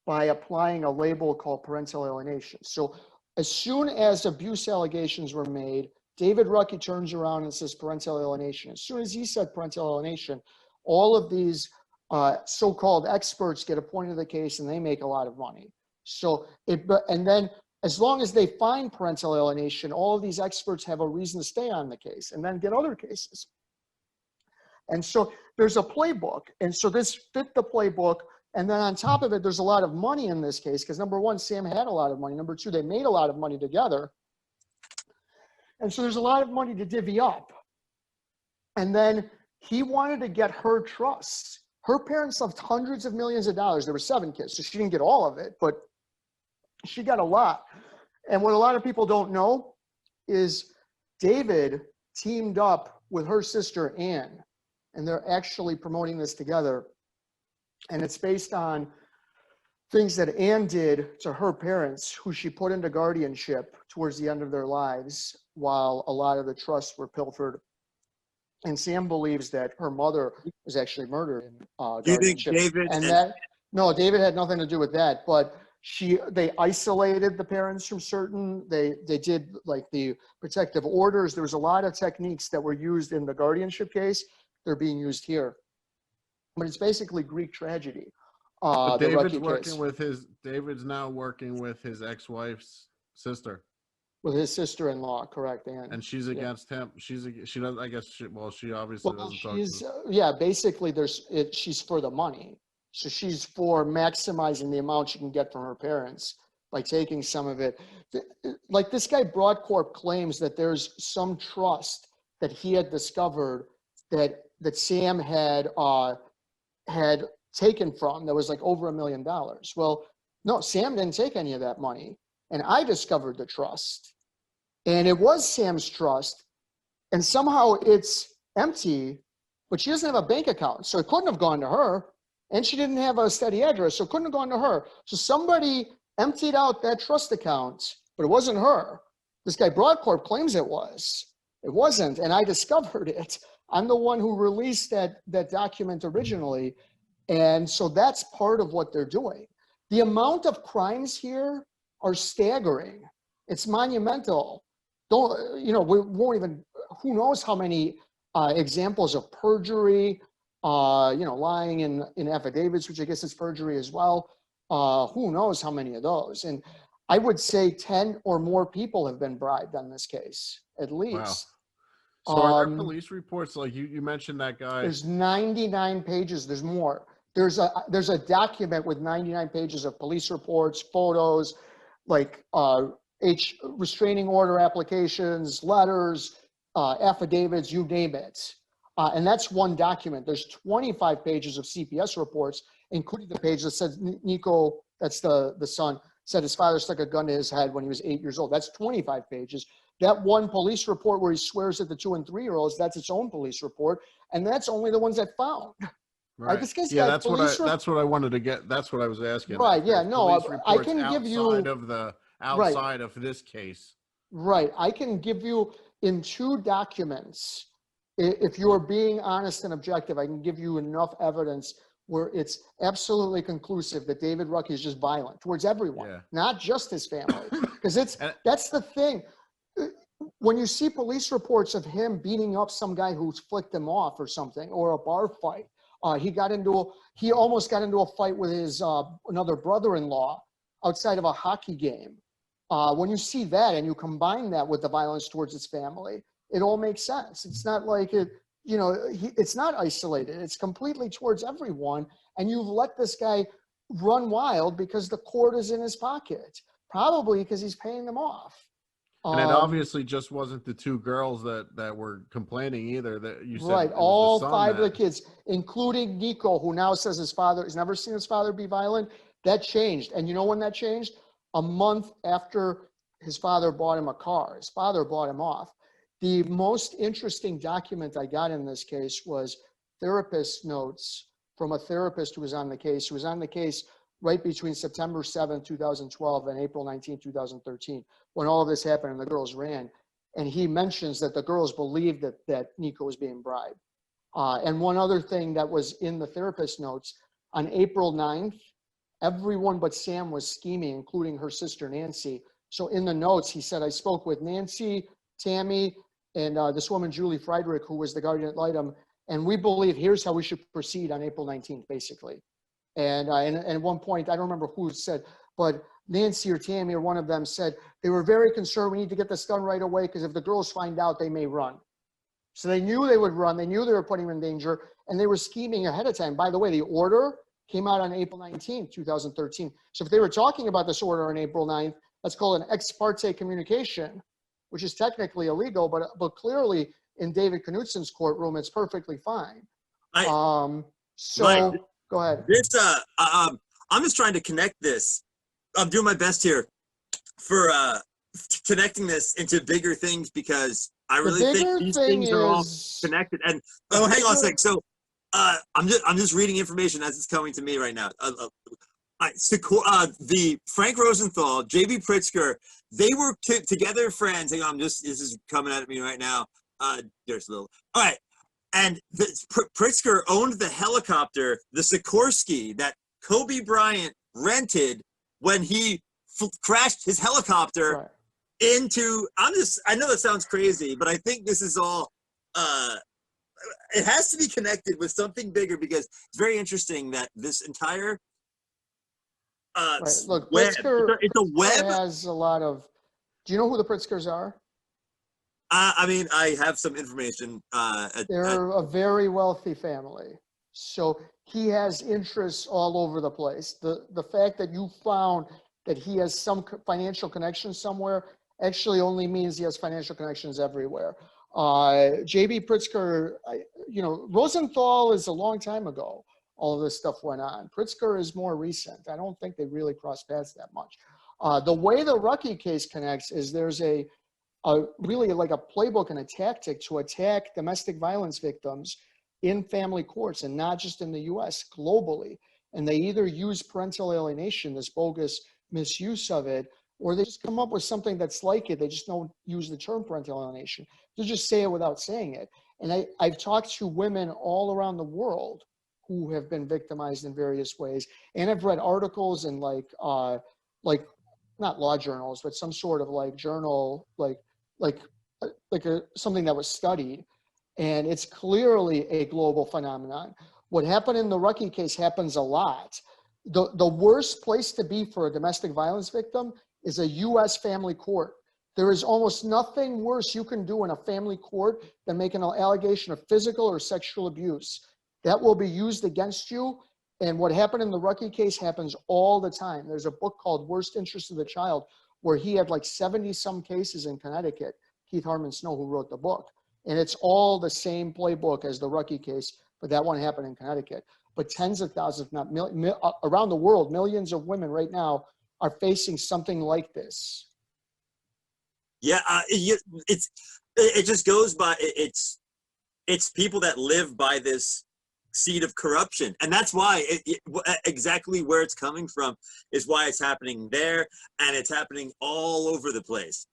by applying a label called parental alienation. So as soon as abuse allegations were made, David Rucky turns around and says parental alienation. As soon as he said parental alienation, all of these so-called experts get appointed to the case and they make a lot of money. So and then as long as they find parental alienation, all of these experts have a reason to stay on the case and then get other cases. And so there's a playbook. And so this fit the playbook. And then on top of it, there's a lot of money in this case because number one, Sam had a lot of money. Number two, they made a lot of money together. And so there's a lot of money to divvy up. And then he wanted to get her trust. Her parents left hundreds of millions of dollars. There were 7 kids, so she didn't get all of it, but she got a lot. And what a lot of people don't know is David teamed up with her sister, Ann, and they're actually promoting this together. And it's based on things that Ann did to her parents, who she put into guardianship towards the end of their lives, while a lot of the trusts were pilfered. And Sam believes that her mother was actually murdered in Do you think guardianship. David No, David had nothing to do with that, but they isolated the parents from certain, they did like the protective orders. There was a lot of techniques that were used in the guardianship case. They're being used here. But it's basically Greek tragedy. But David's now working with his ex-wife's sister. With his sister-in-law, correct, Ann. And she's against him. She doesn't. I guess she obviously doesn't talk to. Yeah, basically, she's for the money. So she's for maximizing the amount she can get from her parents by taking some of it. Like this guy Broadcorp claims that there's some trust that he had discovered that Sam had taken from that was like over $1 million. Well, no, Sam didn't take any of that money. And I discovered the trust. And it was Sam's trust. And somehow it's empty, but she doesn't have a bank account. So it couldn't have gone to her. And she didn't have a steady address, so it couldn't have gone to her. So somebody emptied out that trust account, but it wasn't her. This guy Broadcorp claims it was. It wasn't, and I discovered it. I'm the one who released that document originally. And so that's part of what they're doing. The amount of crimes here are staggering. It's monumental. We won't even, who knows how many examples of perjury, lying in affidavits, which I guess is perjury as well. Who knows how many of those? And I would say 10 or more people have been bribed on this case, at least. Wow. So are there police reports, like you mentioned that guy? There's 99 pages. There's more. There's a document with 99 pages of police reports, photos, like restraining order applications, letters, affidavits, you name it. And that's one document. There's 25 pages of CPS reports, including the page that says Nico, that's the son, said his father stuck a gun to his head when he was 8 years old. That's 25 pages. That one police report where he swears at the 2- and 3-year-olds, that's its own police report. And that's only the ones that found. Right. This guy's yeah, got that's what I wanted to get. That's what I was asking. Right. Yeah. No, I can give you outside of this case. Right. I can give you in 2 documents. If you are being honest and objective, I can give you enough evidence where it's absolutely conclusive that David Rucky is just violent towards everyone, not just his family. Because that's the thing. When you see police reports of him beating up some guy who's flicked him off or something, or a bar fight, he almost got into a fight with his another brother-in-law outside of a hockey game. When you see that and you combine that with the violence towards his family, it all makes sense. It's not like it's not isolated. It's completely towards everyone. And you've let this guy run wild because the court is in his pocket. Probably because he's paying them off. And it obviously just wasn't the two girls that were complaining either. That you said, right. it was All the son 5 of the that- kids, including Nico, who now says his father has never seen his father be violent. That changed. And you know when that changed? A month after his father bought him a car. His father bought him off. The most interesting document I got in this case was therapist notes from a therapist who was on the case. Who was on the case right between September 7, 2012 and April 19, 2013, when all of this happened and the girls ran. And he mentions that the girls believed that Nico was being bribed. And one other thing that was in the therapist notes, on April 9th, everyone but Sam was scheming, including her sister Nancy. So in the notes, he said, I spoke with Nancy, Tammy, and this woman, Julie Friedrich, who was the guardian ad litem, and we believe here's how we should proceed on April 19th, basically. And at one point, I don't remember who said, but Nancy or Tammy or one of them said, they were very concerned, we need to get this done right away because if the girls find out, they may run. So they knew they would run, they knew they were putting them in danger, and they were scheming ahead of time. By the way, the order came out on April 19th, 2013. So if they were talking about this order on April 9th, let's call it an ex parte communication, which is technically illegal, but clearly in David Knutson's courtroom, it's perfectly fine. So go ahead. This, I'm just trying to connect this. I'm doing my best here for connecting this into bigger things because I really think these things are all connected. And hang on a second. So I'm just reading information as it's coming to me right now. The Frank Rosenthal, J.B. Pritzker, they were together friends. Hang on, this is coming at me right now. There's a little. All right. And Pritzker owned the helicopter, the Sikorsky, that Kobe Bryant rented when he crashed his helicopter into. I know that sounds crazy, but I think this is all. It has to be connected with something bigger because it's very interesting that this entire. Look, Pritzker, it's a web. Has a lot of. Do you know who the Pritzkers are? I mean, I have some information. They're a very wealthy family. So he has interests all over the place. The fact that you found that he has some financial connections somewhere actually only means he has financial connections everywhere. J.B. Pritzker, Rosenthal is a long time ago. All of this stuff went on. Pritzker is more recent. I don't think they really crossed paths that much. The way the Rucky case connects is there's really like a playbook and a tactic to attack domestic violence victims in family courts and not just in the US, globally. And they either use parental alienation, this bogus misuse of it, or they just come up with something that's like it. They just don't use the term parental alienation. They just say it without saying it. And I've talked to women all around the world who have been victimized in various ways. And I've read articles in like not law journals, but some sort of like journal, something that was studied, and it's clearly a global phenomenon. What happened in the Rucky case happens a lot. The worst place to be for a domestic violence victim is a U.S. family court. There is almost nothing worse you can do in a family court than make an allegation of physical or sexual abuse. That will be used against you. And what happened in the Rucky case happens all the time. There's a book called Worst Interest of the Child, where he had like 70 some cases in Connecticut, Keith Harmon Snow, who wrote the book. And it's all the same playbook as the Rucky case, but that one happened in Connecticut. But tens of thousands, if not around the world, millions of women right now are facing something like this. Yeah, it just goes by, it's people that live by this seed of corruption. And that's why exactly where it's coming from is why it's happening there, and it's happening all over the place.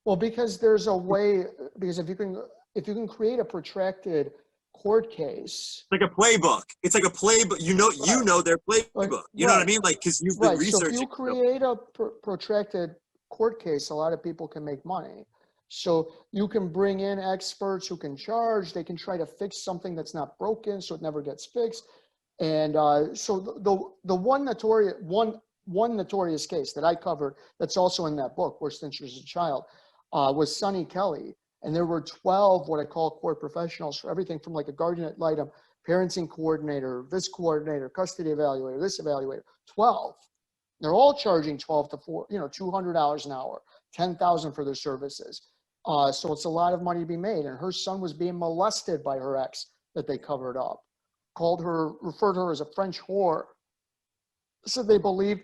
Well, because there's a way, because if you can create a protracted court case, like a playbook. It's like a playbook. You know their playbook. You know what I mean? Like, because you've been researching. So if you create a protracted court case, a lot of people can make money. So you can bring in experts who can charge. They can try to fix something that's not broken, so it never gets fixed. And so the one notorious case that I covered that's also in that book, Worst Interest of the Child, was Sonny Kelly. And there were 12 what I call court professionals for everything from like a guardian ad litem, parenting coordinator, this coordinator, custody evaluator, this evaluator, 12. They're all charging $200 an hour, $10,000 for their services. So it's a lot of money to be made. And her son was being molested by her ex that they covered up. Referred to her as a French whore. So they believe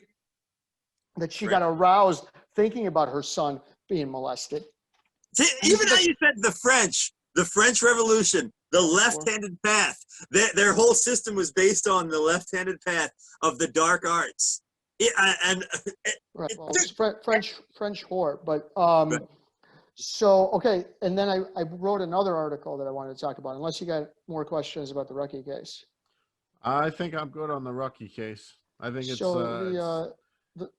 that she got aroused thinking about her son being molested. See, even how you said the French Revolution, the left-handed path, their whole system was based on the left-handed path of the dark arts. Right. Well, it's French whore, but so okay. And then I wrote another article that I wanted to talk about. Unless you got more questions about the Rucky case. I think I'm good on the Rucky case. I think it's so.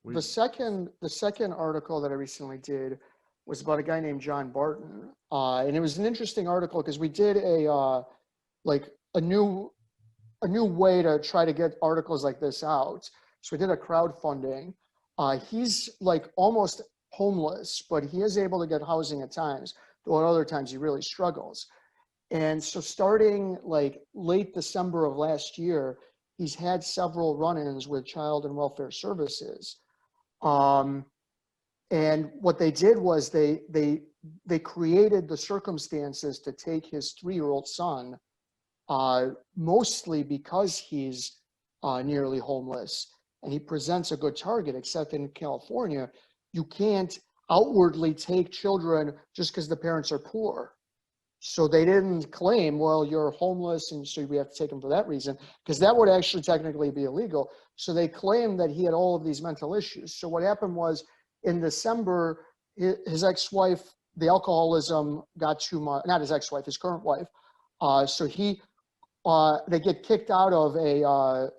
The second article that I recently did was about a guy named John Barton, and it was an interesting article because we did a new way to try to get articles like this out. So we did a crowdfunding. He's like almost homeless, but he is able to get housing at times, though at other times he really struggles. And so starting like late December of last year, he's had several run-ins with Child and Welfare Services. And what they did was they created the circumstances to take his 3-year-old son, mostly because he's nearly homeless and he presents a good target, except in California, you can't outwardly take children just because the parents are poor. So they didn't claim, well, you're homeless and so we have to take him for that reason, because that would actually technically be illegal. So they claimed that he had all of these mental issues. So what happened was in December, his ex-wife, the alcoholism got too much, not his ex-wife, his current wife. So they get kicked out of a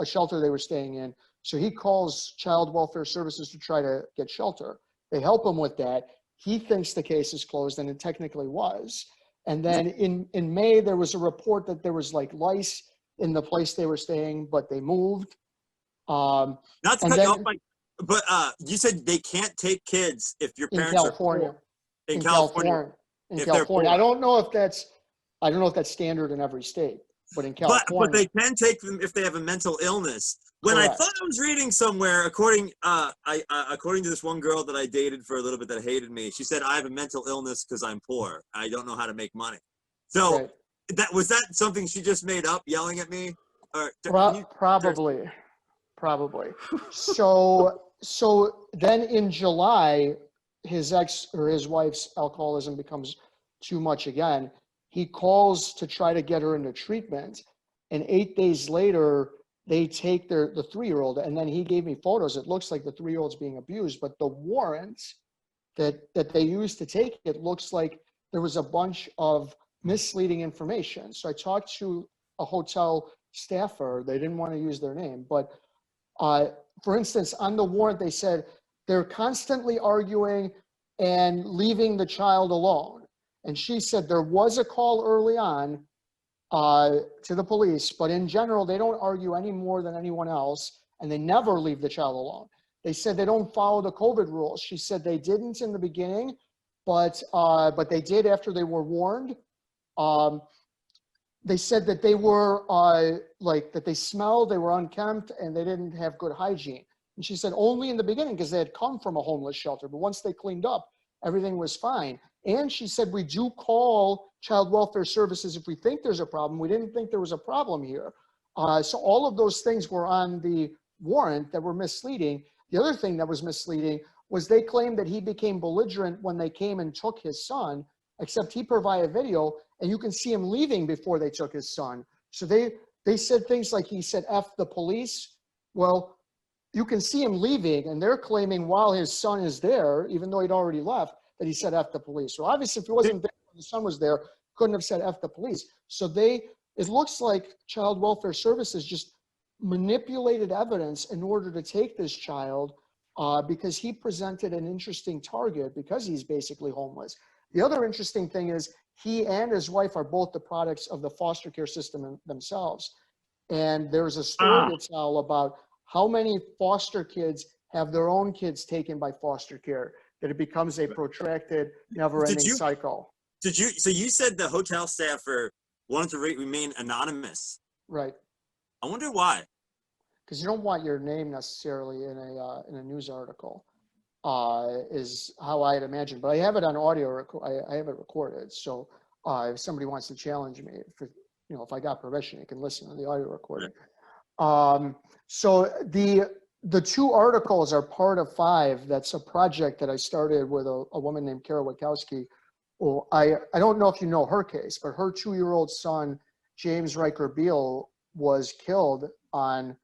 shelter they were staying in. So he calls Child Welfare Services to try to get shelter. They help him with that. He thinks the case is closed, and it technically was. And then in May, there was a report that there was like lice in the place they were staying, but they moved. Not to cut you off, Mike, but you said they can't take kids if your parents are poor. In California. In California. I don't know if that's standard in every state, but in California. But they can take them if they have a mental illness. When Correct. I thought I was reading somewhere, according to this one girl that I dated for a little bit that hated me, she said, I have a mental illness because I'm poor. I don't know how to make money. So right. Was that something she just made up, yelling at me? Or, probably. So then in July, his ex or his wife's alcoholism becomes too much again. He calls to try to get her into treatment, and 8 days later, they take the 3-year-old, and then he gave me photos. It looks like the 3-year-old's being abused, but the warrant that they used to take it looks like there was a bunch of misleading information. So I talked to a hotel staffer. They didn't want to use their name, but for instance, on the warrant, they said they're constantly arguing and leaving the child alone. And she said there was a call early on to the police, but in general, they don't argue any more than anyone else, and they never leave the child alone. They said they don't follow the COVID rules. She said they didn't in the beginning, but they did after they were warned. They said that they were that they smelled, they were unkempt, and they didn't have good hygiene. And she said only in the beginning because they had come from a homeless shelter, but once they cleaned up, everything was fine. And she said, we do call Child Welfare Services if we think there's a problem. We didn't think there was a problem here. So all of those things were on the warrant that were misleading. The other thing that was misleading was they claimed that he became belligerent when they came and took his son, except he provided video, and you can see him leaving before they took his son. So they said things like he said, F the police. Well, you can see him leaving, and they're claiming while his son is there, even though he'd already left, that he said F the police. So obviously if he wasn't there when the son was there, couldn't have said F the police. So it looks like Child Welfare Services just manipulated evidence in order to take this child because he presented an interesting target because he's basically homeless. The other interesting thing is he and his wife are both the products of the foster care system themselves. And there's a story to tell about how many foster kids have their own kids taken by foster care, that it becomes a protracted, never-ending cycle. So you said the hotel staffer wanted to remain anonymous. Right. I wonder why. because you don't want your name necessarily in a news article, is how I'd imagine. But I have it on audio. I have it recorded. So if somebody wants to challenge me, if I got permission, you can listen to the audio recording. So the two articles are part of 5. That's a project that I started with a woman named Kara Witkowski. Well, I don't know if you know her case, but her 2-year-old son, James Riker Beale, was killed on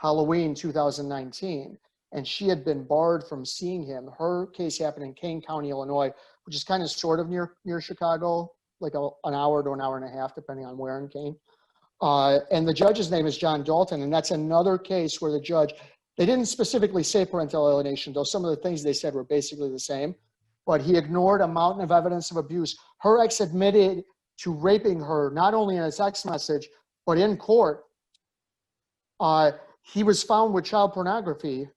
Halloween 2019, and she had been barred from seeing him. Her case happened in Kane County, Illinois, which is kind of sort of near Chicago, like an hour to an hour and a half, depending on where in Kane. And the judge's name is John Dalton, and that's another case where the judge, they didn't specifically say parental alienation, though some of the things they said were basically the same, but he ignored a mountain of evidence of abuse. Her ex admitted to raping her, not only in a text message, but in court. He was found with child pornography.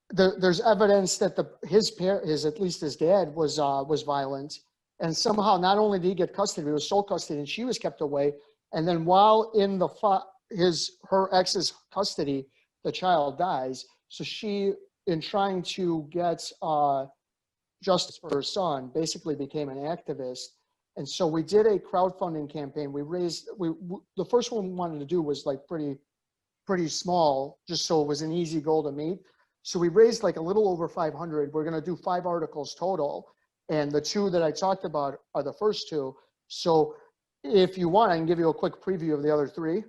There's evidence that at least his dad was violent, and somehow not only did he get custody, he was sole custody, and she was kept away. And then while in her ex's custody, the child dies. So she, in trying to get justice for her son, basically became an activist. And so we did a crowdfunding campaign. The first one we wanted to do was like pretty small, just so it was an easy goal to meet. So we raised like a little over 500. We're going to do 5 articles total. And the 2 that I talked about are the first 2. So if you want, I can give you a quick preview of the other 3. Yeah,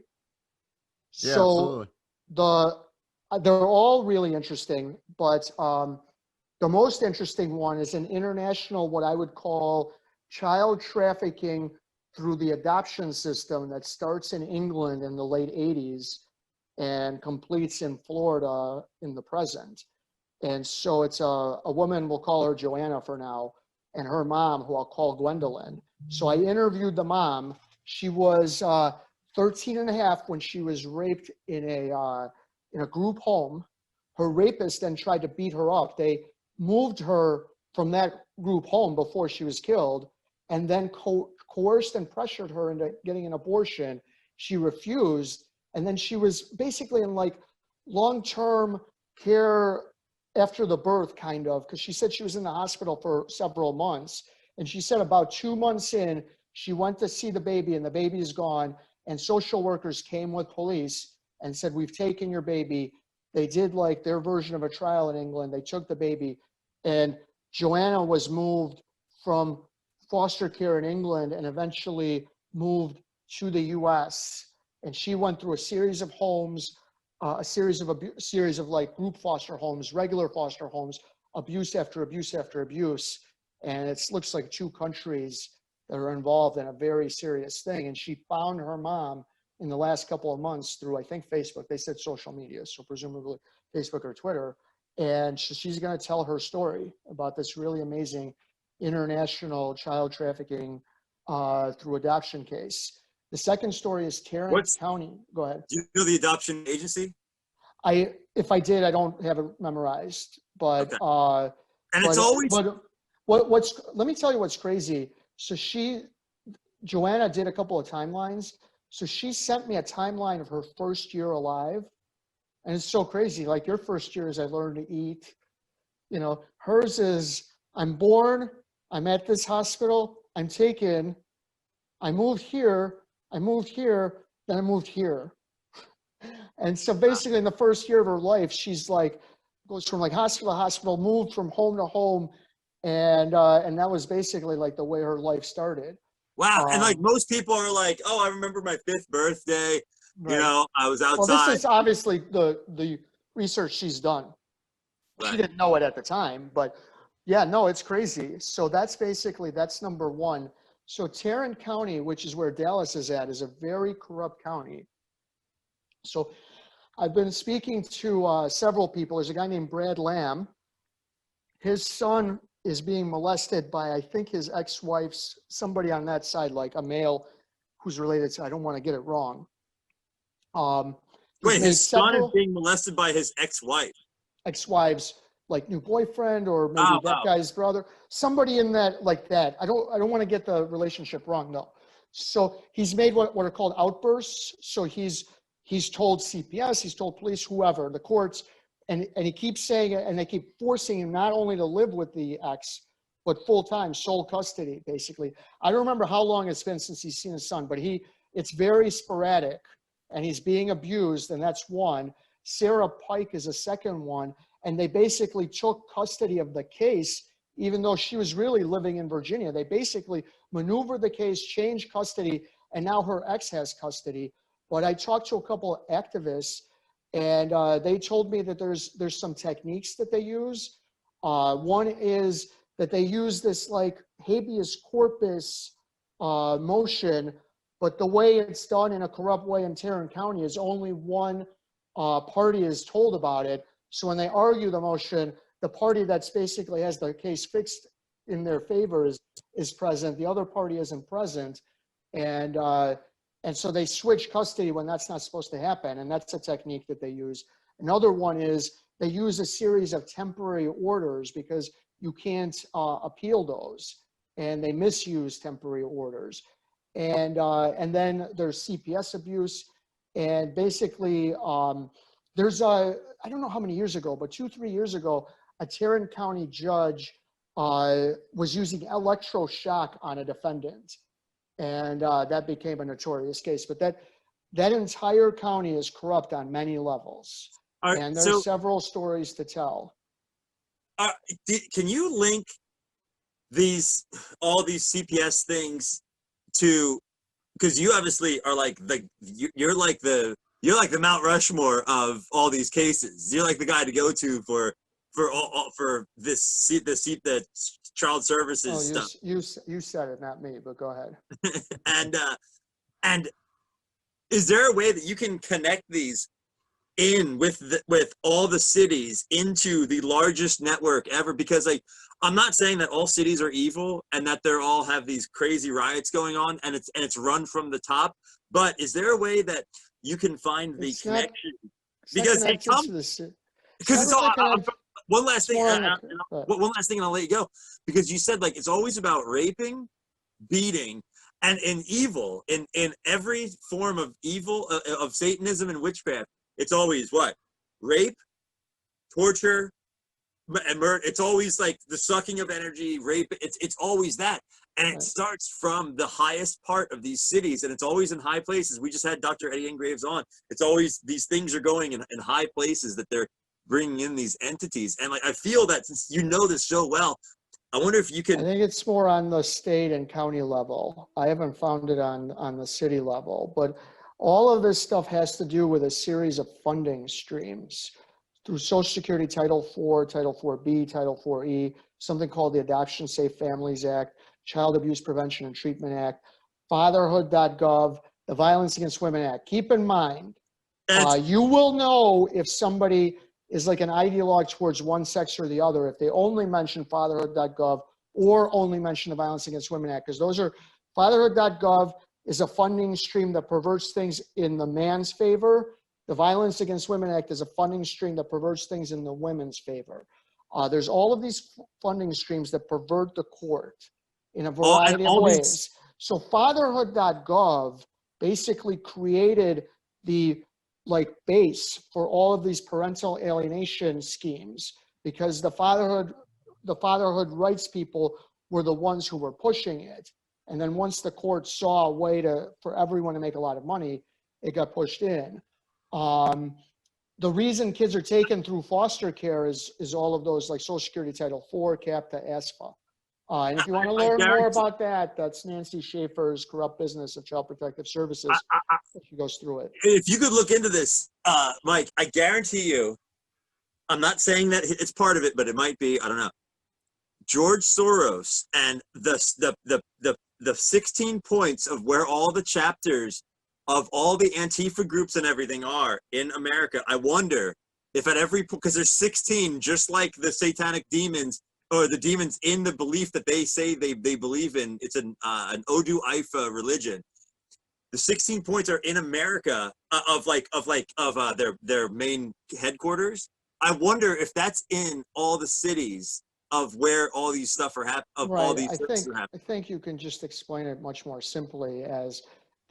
so absolutely. They're all really interesting, but the most interesting one is an international, what I would call child trafficking through the adoption system that starts in England in the late 80s and completes in Florida in the present. And so it's a woman, we'll call her Joanna for now, and her mom, who I'll call Gwendolyn. So I interviewed the mom. She was 13 and a half when she was raped in a group home. Her rapist then tried to beat her up. They moved her from that group home before she was killed, and then coerced and pressured her into getting an abortion. She refused, and then she was basically in like long-term care after the birth, kind of, because she said she was in the hospital for several months. And she said about 2 months in, she went to see the baby, and the baby is gone. And social workers came with police and said, "We've taken your baby." They did like their version of a trial in England. They took the baby, and Joanna was moved from foster care in England and eventually moved to the US. And she went through a series of homes, a series of like group foster homes, regular foster homes, abuse after abuse after abuse. And it looks like 2 countries that are involved in a very serious thing. And she found her mom in the last couple of months through, I think, Facebook. They said social media, so presumably Facebook or Twitter. And she's going to tell her story about this really amazing international child trafficking through adoption case. The second story is Tarrant County. Go ahead. Do you know the adoption agency? If I did, I don't have it memorized, but okay. And it's always. But let me tell you what's crazy. So Joanna did a couple of timelines. So she sent me a timeline of her first year alive, and it's so crazy. Like your first year is I learned to eat. Hers is I'm born, I'm at this hospital, I'm taken, I moved here, then I moved here. And so basically in the first year of her life, she's like, goes from like hospital to hospital, moved from home to home. And that was basically like the way her life started. Wow. And like most people are like, oh, I remember my 5th birthday. Right. I was outside. Well, this is obviously the research she's done. Right. She didn't know it at the time, but yeah, no, it's crazy. So that's number 1. So Tarrant County, which is where Dallas is at, is a very corrupt county. So I've been speaking to several people. There's a guy named Brad Lamb. His son is being molested by, I think, his ex-wife's, somebody on that side, like a male who's related to, I don't want to get it wrong. Wait, his son is being molested by his ex-wife? Ex-wife's like new boyfriend, or maybe guy's brother, somebody in that, like that. I don't want to get the relationship wrong, no. So he's made what are called outbursts. So he's he's told CPS, he's told police, whoever, the courts, and he keeps saying it, and they keep forcing him not only to live with the ex, but full-time, sole custody, basically. I don't remember how long it's been since he's seen his son, but it's very sporadic, and he's being abused, and that's one. Sarah Pike is a second one, and they basically took custody of the case, even though she was really living in Virginia. They basically maneuvered the case, changed custody, and now her ex has custody. But I talked to a couple of activists, and they told me that there's some techniques that they use. One is that they use this like habeas corpus motion, but the way it's done in a corrupt way in Tarrant County is only one party is told about it. So when they argue the motion, the party that's basically has the case fixed in their favor is present. The other party isn't present. And so they switch custody when that's not supposed to happen. And that's a technique that they use. Another one is they use a series of temporary orders because you can't appeal those. And they misuse temporary orders. And then there's CPS abuse. And basically, I don't know how many years ago, but 2-3 years ago, a Tarrant County judge was using electroshock on a defendant. And that became a notorious case. But that entire county is corrupt on many levels. And there's several stories to tell. Can you link all these CPS things to, because you obviously are like you're like the Mount Rushmore of all these cases. You're like the guy to go to for the child services stuff. You said it, not me, but go ahead. and is there a way that you can connect these in with all the cities into the largest network ever? Because like, I'm not saying that all cities are evil and that they're all have these crazy riots going on and it's run from the top, but is there a way that you can find the connection? Because it's all one last thing and I'll let you go, because you said like it's always about raping, beating, and evil in every form of evil of Satanism and witchcraft. It's always what? Rape, torture, and murder. It's always like the sucking of energy, rape. It's always that. And it starts from the highest part of these cities, and it's always in high places. We just had Dr. Eddie Ingraves on. It's always these things are going in high places that they're bringing in these entities. And like I feel that since you know this so well, I wonder if you can. I think it's more on the state and county level. I haven't found it on the city level, but all of this stuff has to do with a series of funding streams through Social Security Title IV, Title IV-B, Title IV-E, something called the Adoption Safe Families Act, Child Abuse Prevention and Treatment Act, fatherhood.gov, the Violence Against Women Act. Keep in mind, you will know if somebody is like an ideologue towards one sex or the other if they only mention fatherhood.gov or only mention the Violence Against Women Act, because those are, fatherhood.gov is a funding stream that perverts things in the man's favor. The Violence Against Women Act is a funding stream that perverts things in the women's favor. There's all of these funding streams that pervert the court in a variety of ways. So fatherhood.gov basically created the base for all of these parental alienation schemes, because the fatherhood rights people were the ones who were pushing it. And then once the court saw a way for everyone to make a lot of money, it got pushed in. The reason kids are taken through foster care is all of those like Social Security Title IV, CAPTA, ASFA. And if you want to learn more about that, that's Nancy Schaefer's Corrupt Business of Child Protective Services. She goes through it. If you could look into this, Mike, I guarantee you, I'm not saying that it's part of it, but it might be, I don't know. George Soros and the 16 points of where all the chapters of all the Antifa groups and everything are in America. I wonder if at every, because there's 16, just like the satanic demons or the demons in the belief that they say they believe in. It's an Odu Ifa religion. The 16 points are in America of their main headquarters. I wonder if that's in all the cities of where all these stuff are happening, all these services are happening. I think you can just explain it much more simply as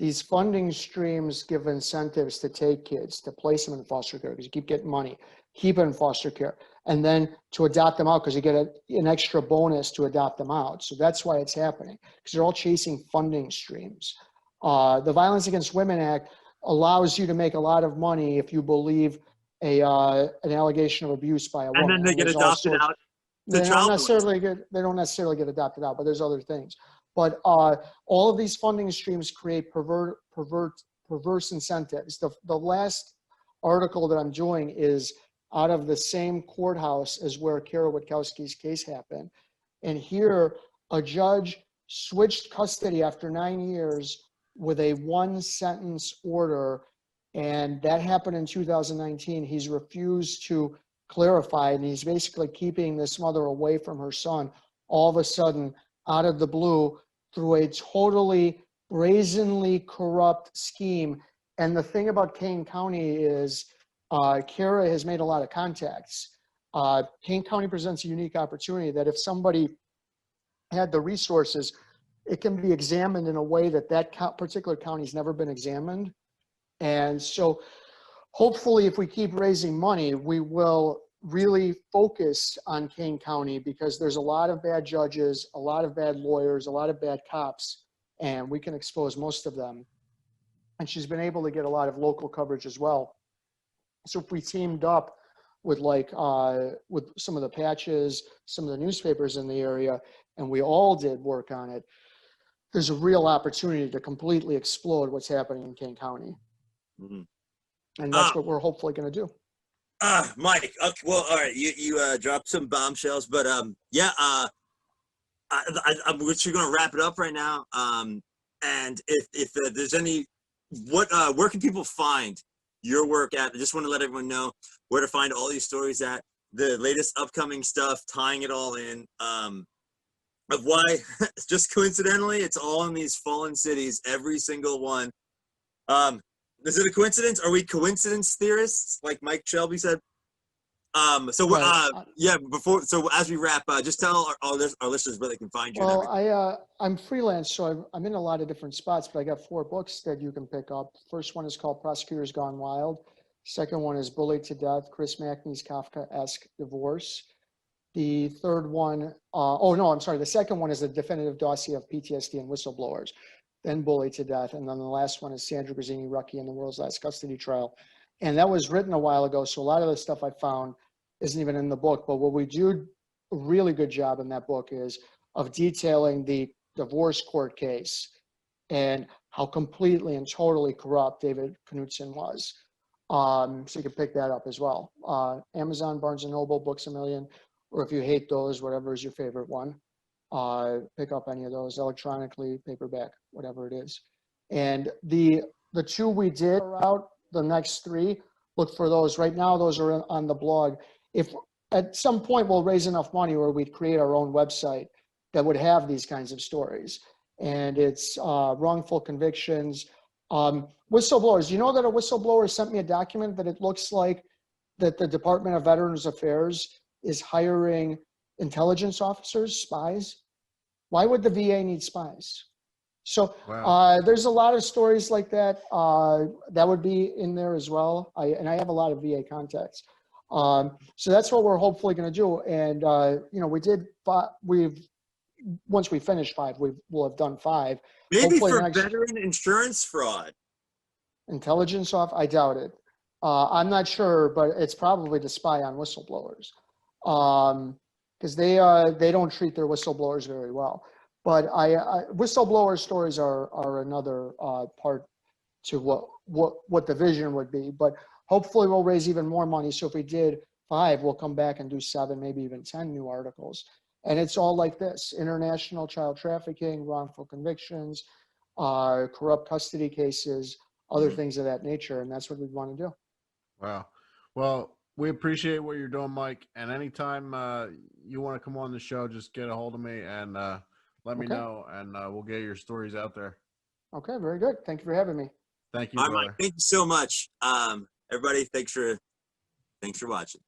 these funding streams give incentives to take kids, to place them in foster care because you keep getting money, keep it in foster care, and then to adopt them out because you get an extra bonus to adopt them out. So that's why it's happening, because they're all chasing funding streams. The Violence Against Women Act allows you to make a lot of money if you believe an allegation of abuse by a woman. And then they get there's all adopted sorts- out. They don't necessarily get adopted out, but there's other things. But all of these funding streams create perverse incentives. The last article that I'm doing is out of the same courthouse as where Kara Witkowski's case happened. And here, a judge switched custody after 9 years with a 1-sentence order, and that happened in 2019. He's refused to clarify, and he's basically keeping this mother away from her son all of a sudden out of the blue through a totally brazenly corrupt scheme. And the thing about Kane County is Kara has made a lot of contacts. Kane County presents a unique opportunity that if somebody had the resources, it can be examined in a way that particular county's never been examined. And so hopefully if we keep raising money, we will really focus on Kane County, because there's a lot of bad judges, a lot of bad lawyers, a lot of bad cops, and we can expose most of them. And she's been able to get a lot of local coverage as well. So if we teamed up with with some of the patches, some of the newspapers in the area, and we all did work on it, there's a real opportunity to completely explode what's happening in Kane County. Mm-hmm. And that's what we're hopefully going to do. Mike, okay, well, all right, you dropped some bombshells, but yeah, we're going to wrap it up right now. And if there's any, where can people find your work at? I just want to let everyone know where to find all these stories at, the latest upcoming stuff, tying it all in, of why, just coincidentally, it's all in these fallen cities, every single one. Is it a coincidence? Are we coincidence theorists, like Mike Shelby said? Yeah. So as we wrap, just tell our listeners where they can find you. Well, I'm freelance, so I'm in a lot of different spots, but I got 4 books that you can pick up. First one is called Prosecutors Gone Wild. Second one is Bullied to Death: Chris Mackney's Kafka-esque Divorce. The third one, the second one is a definitive dossier of PTSD and whistleblowers, then Bullied to Death. And then the last one is Sandra Grazzini-Rucki and the World's Last Custody Trial. And that was written a while ago, so a lot of the stuff I found isn't even in the book. But what we do a really good job in that book is of detailing the divorce court case and how completely and totally corrupt David Knutson was. So you can pick that up as well. Amazon, Barnes & Noble, Books A Million, or if you hate those, whatever is your favorite one. Pick up any of those electronically, paperback, whatever it is. And the 2 we did are out. The next 3, look for those. Right now, those are on the blog. If at some point we'll raise enough money where we'd create our own website that would have these kinds of stories. And it's wrongful convictions. Whistleblowers, you know that a whistleblower sent me a document that it looks like that the Department of Veterans Affairs is hiring intelligence officers, spies. Why would the VA need spies? So there's a lot of stories like that. That would be in there as well. I have a lot of VA contacts. So that's what we're hopefully going to do. And once we finish 5, we'll have done 5. Maybe hopefully for veteran insurance fraud. Intelligence off? I doubt it. I'm not sure, but it's probably to spy on whistleblowers. Because they don't treat their whistleblowers very well. But whistleblower stories are another part to what the vision would be. But hopefully we'll raise even more money. So if we did 5, we'll come back and do 7, maybe even 10 new articles. And it's all like this: international child trafficking, wrongful convictions, corrupt custody cases, other things of that nature. And that's what we want to do. Wow. Well, we appreciate what you're doing, Mike. And anytime you want to come on the show, just get a hold of me and let me know, and we'll get your stories out there. Okay, very good. Thank you for having me. Thank you, All brother. right, Mike, thank you so much. Everybody, thanks for watching.